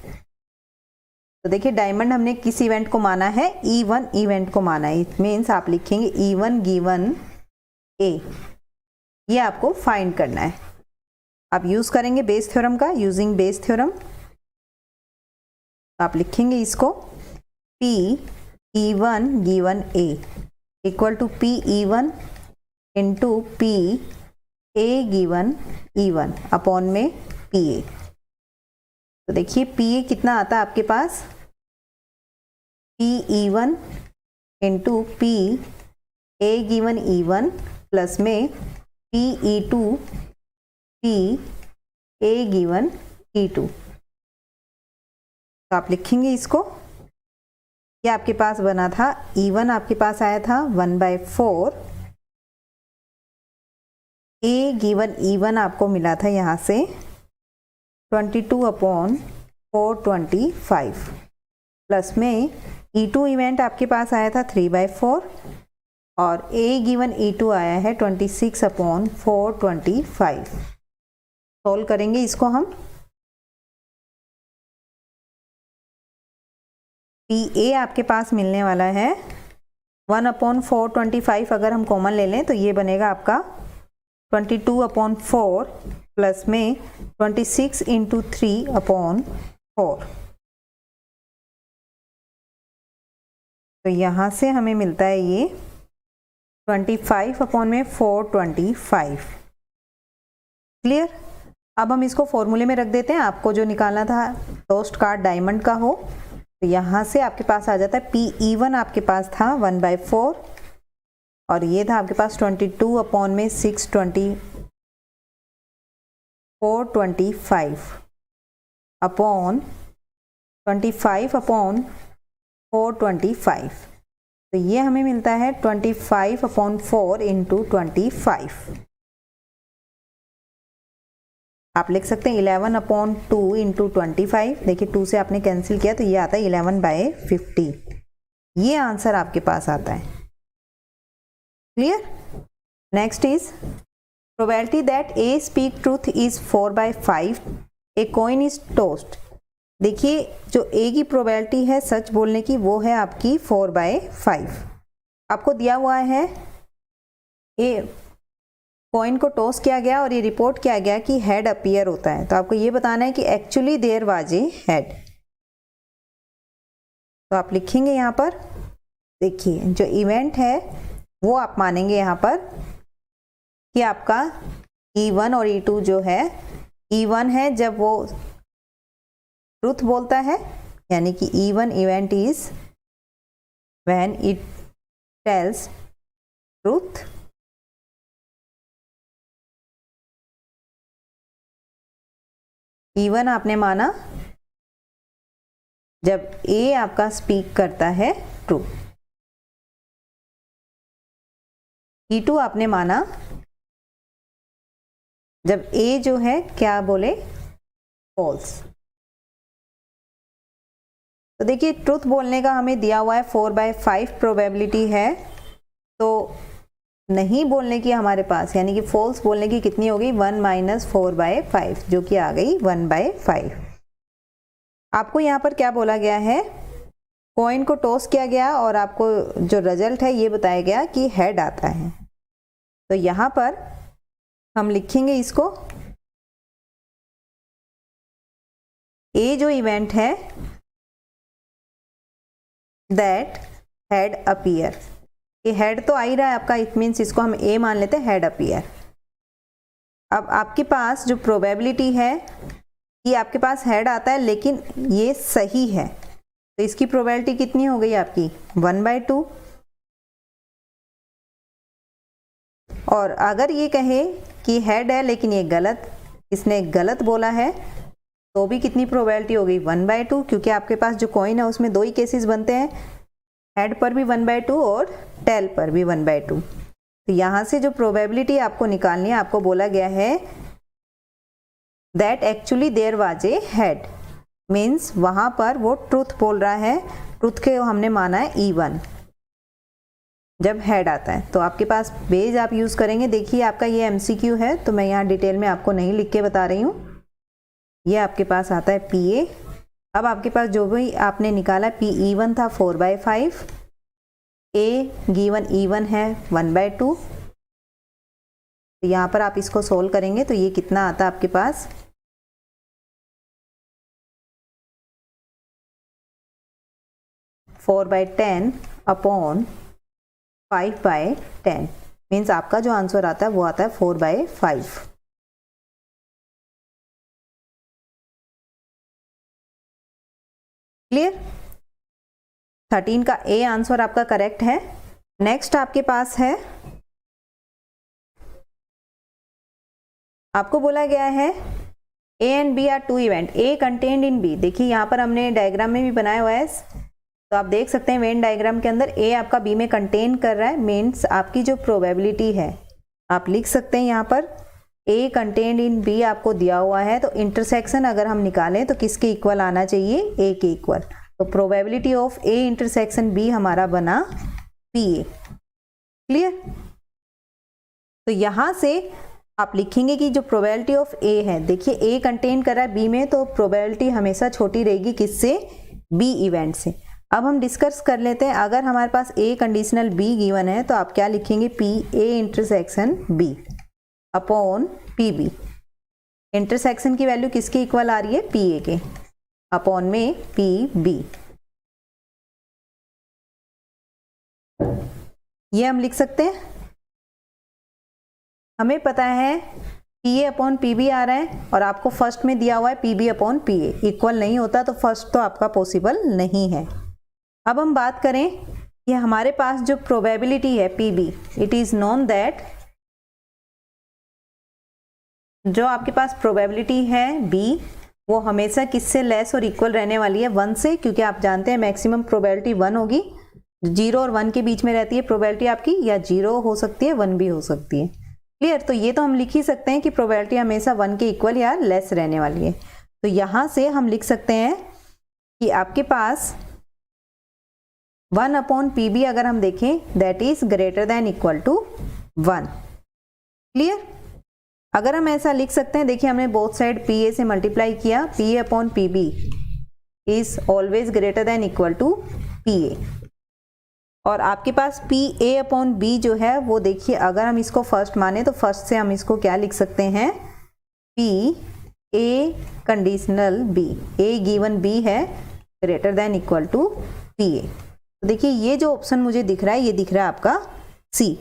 तो देखिए डायमंड हमने किस इवेंट को माना है, E1 इवेंट को माना है। इट मीन्स आप लिखेंगे E1 गिवन A, ये आपको फाइंड करना है। आप यूज करेंगे बेस थ्योरम का, यूजिंग बेस थ्योरम आप लिखेंगे इसको P E1 given A equal to P E1 into P A given E1 upon में PA। तो देखिए PA कितना आता है आपके पास, P E1 into P A given E1 plus में P E2 P A given E2। तो आप लिखेंगे इसको, ये आपके पास बना था E1 आपके पास आया था 1/4, ए गिवन E1 आपको मिला था यहाँ से 22/425, प्लस में E2 इवेंट आपके पास आया था 3/4 और ए गिवन E2 आया है 26/425। सोल्व करेंगे इसको हम। PA आपके पास मिलने वाला है 1/425, अगर हम कॉमन ले लें तो ये बनेगा आपका 22/4 प्लस में 26 × 3/4। तो यहाँ से हमें मिलता है ये 25/425। क्लियर। अब हम इसको फॉर्मूले में रख देते हैं। आपको जो निकालना था टोस्ट कार्ड डायमंड का हो, तो यहाँ से आपके पास आ जाता है PE1 आपके पास था 1/4 और ये था आपके पास 22/625 अपॉन 25/425। तो ये हमें मिलता है 25/4 × 25। आप लिख सकते हैं 11/2 × 25। देखिए 2 से आपने कैंसिल किया तो ये आता है 11/50। ये आंसर आपके पास आता है। Clear. Next is probability that A speak truth is 4/5, a coin is tossed. देखिए जो ए की प्रोबेबिलिटी है सच बोलने की वो है आपकी 4/5। आपको दिया हुआ है ए कॉइन को टॉस किया गया और ये रिपोर्ट किया गया कि हेड अपीयर होता है, तो आपको ये बताना है कि actually there was a head. तो आप लिखेंगे यहाँ पर, देखिए जो इवेंट है वो आप मानेंगे यहाँ पर कि आपका E1 और E2 जो है, E1 है जब वो ट्रूथ बोलता है, यानी कि E1 event is when it tells truth, E1 आपने माना जब ए आपका स्पीक करता है ट्रू। E2 आपने माना जब ए जो है क्या बोले, फॉल्स। तो देखिए ट्रूथ बोलने का हमें दिया हुआ है 4/5 प्रोबेबिलिटी है, तो नहीं बोलने की हमारे पास, यानी कि फॉल्स बोलने की कितनी हो गई 1 - 4/5, जो कि आ गई 1/5। आपको यहाँ पर क्या बोला गया है, कॉइन को टॉस किया गया और आपको जो रिजल्ट है ये बताया गया कि हेड आता है। तो यहाँ पर हम लिखेंगे इसको, ए जो इवेंट है दैट हेड अपीयर, ये हेड तो आ ही रहा है आपका, इट मीन्स इसको हम ए मान लेते हैं, हेड अपीयर। अब आपके पास जो प्रोबेबिलिटी है कि आपके पास हेड आता है लेकिन ये सही है, तो इसकी प्रोबेबिलिटी कितनी हो गई आपकी 1/2। और अगर ये कहे कि हेड है लेकिन ये गलत, इसने गलत बोला है, तो भी कितनी प्रोबेबिलिटी हो गई 1/2, क्योंकि आपके पास जो कॉइन है उसमें दो ही केसेस बनते हैं, हेड पर भी 1/2 और टेल पर भी 1/2। तो यहाँ से जो प्रोबेबिलिटी आपको निकालनी है, आपको बोला गया है that actually there was a head, means वहाँ पर वो ट्रूथ बोल रहा है, ट्रूथ के हमने माना है E1 जब हेड आता है। तो आपके पास बेज आप यूज़ करेंगे। देखिए आपका ये MCQ है, तो मैं यहाँ डिटेल में आपको नहीं लिख के बता रही हूँ। ये आपके पास आता है PA। अब आपके पास जो भी आपने निकाला PE1 था 4/5, ए गिवन E1 है 1/2। तो यहाँ पर आप इसको सोल्व करेंगे तो ये कितना आता है आपके पास 4/10 अपॉन 5/10, मीन्स आपका जो आंसर आता है वो आता है 4/5। क्लियर। 13 का ए आंसर आपका करेक्ट है। नेक्स्ट आपके पास है, आपको बोला गया है A and B are two event, A contained in B। देखिए यहाँ पर हमने डायग्राम में भी बनाया हुआ है, तो आप देख सकते हैं वेन डायग्राम के अंदर A आपका B में कंटेन कर रहा है, मीन्स आपकी जो प्रोबेबिलिटी है आप लिख सकते हैं यहाँ पर A कंटेन्ड इन B आपको दिया हुआ है, तो इंटरसेक्शन अगर हम निकालें तो किसके इक्वल आना चाहिए, A के इक्वल। तो probability of A intersection B हमारा बना PA। क्लियर? तो यहाँ से आप लिखेंगे कि जो प्रोबेबिलिटी ऑफ A है, देखिए A कंटेन कर रहा है B में, तो प्रोबेबिलिटी हमेशा छोटी रहेगी किससे, B इवेंट से। अब हम डिस्कस कर लेते हैं, अगर हमारे पास A कंडीशनल B गिवन है तो आप क्या लिखेंगे, PA intersection B upon PB। Intersection की वैल्यू किसके इक्वल आ रही है, PA के, अपॉन में PB। ये हम लिख सकते हैं। हमें पता है PA अपॉन PB आ रहा है और आपको फर्स्ट में दिया हुआ है PB अपॉन PA, इक्वल नहीं होता तो फर्स्ट तो आपका पॉसिबल नहीं है। अब हम बात करें कि हमारे पास जो प्रोबेबिलिटी है PB, it is known that, जो आपके पास प्रोबेबिलिटी है B वो हमेशा किससे लेस और इक्वल रहने वाली है, 1 से, क्योंकि आप जानते हैं मैक्सिमम प्रोबेबिलिटी 1 होगी। 0 और 1 के बीच में रहती है प्रोबेबिलिटी आपकी, या 0 हो सकती है 1 भी हो सकती है। क्लियर? तो ये तो हम लिख ही सकते हैं कि प्रोबेबिलिटी हमेशा 1 के इक्वल या लेस रहने वाली है। तो यहाँ से हम लिख सकते हैं कि आपके पास 1 अपॉन PB अगर हम देखें that is greater than equal to 1। Clear? अगर हम ऐसा लिख सकते हैं, देखिए हमने बोथ साइड PA से मल्टीप्लाई किया, PA upon PB is always greater than equal to PA। और आपके पास PA अपॉन B जो है वो देखिए, अगर हम इसको फर्स्ट माने तो फर्स्ट से हम इसको क्या लिख सकते हैं, PA conditional B, A given B है greater than equal to PA। तो देखिए ये जो ऑप्शन मुझे दिख रहा है, ये दिख रहा है आपका C,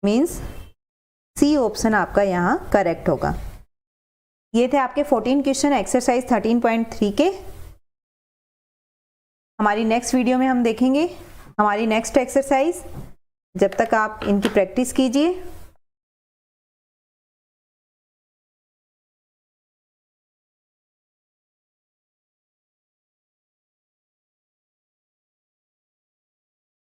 मीन्स C ऑप्शन आपका यहाँ करेक्ट होगा। ये थे आपके 14 क्वेश्चन एक्सरसाइज 13.3 के। हमारी नेक्स्ट वीडियो में हम देखेंगे हमारी नेक्स्ट एक्सरसाइज। जब तक आप इनकी प्रैक्टिस कीजिए।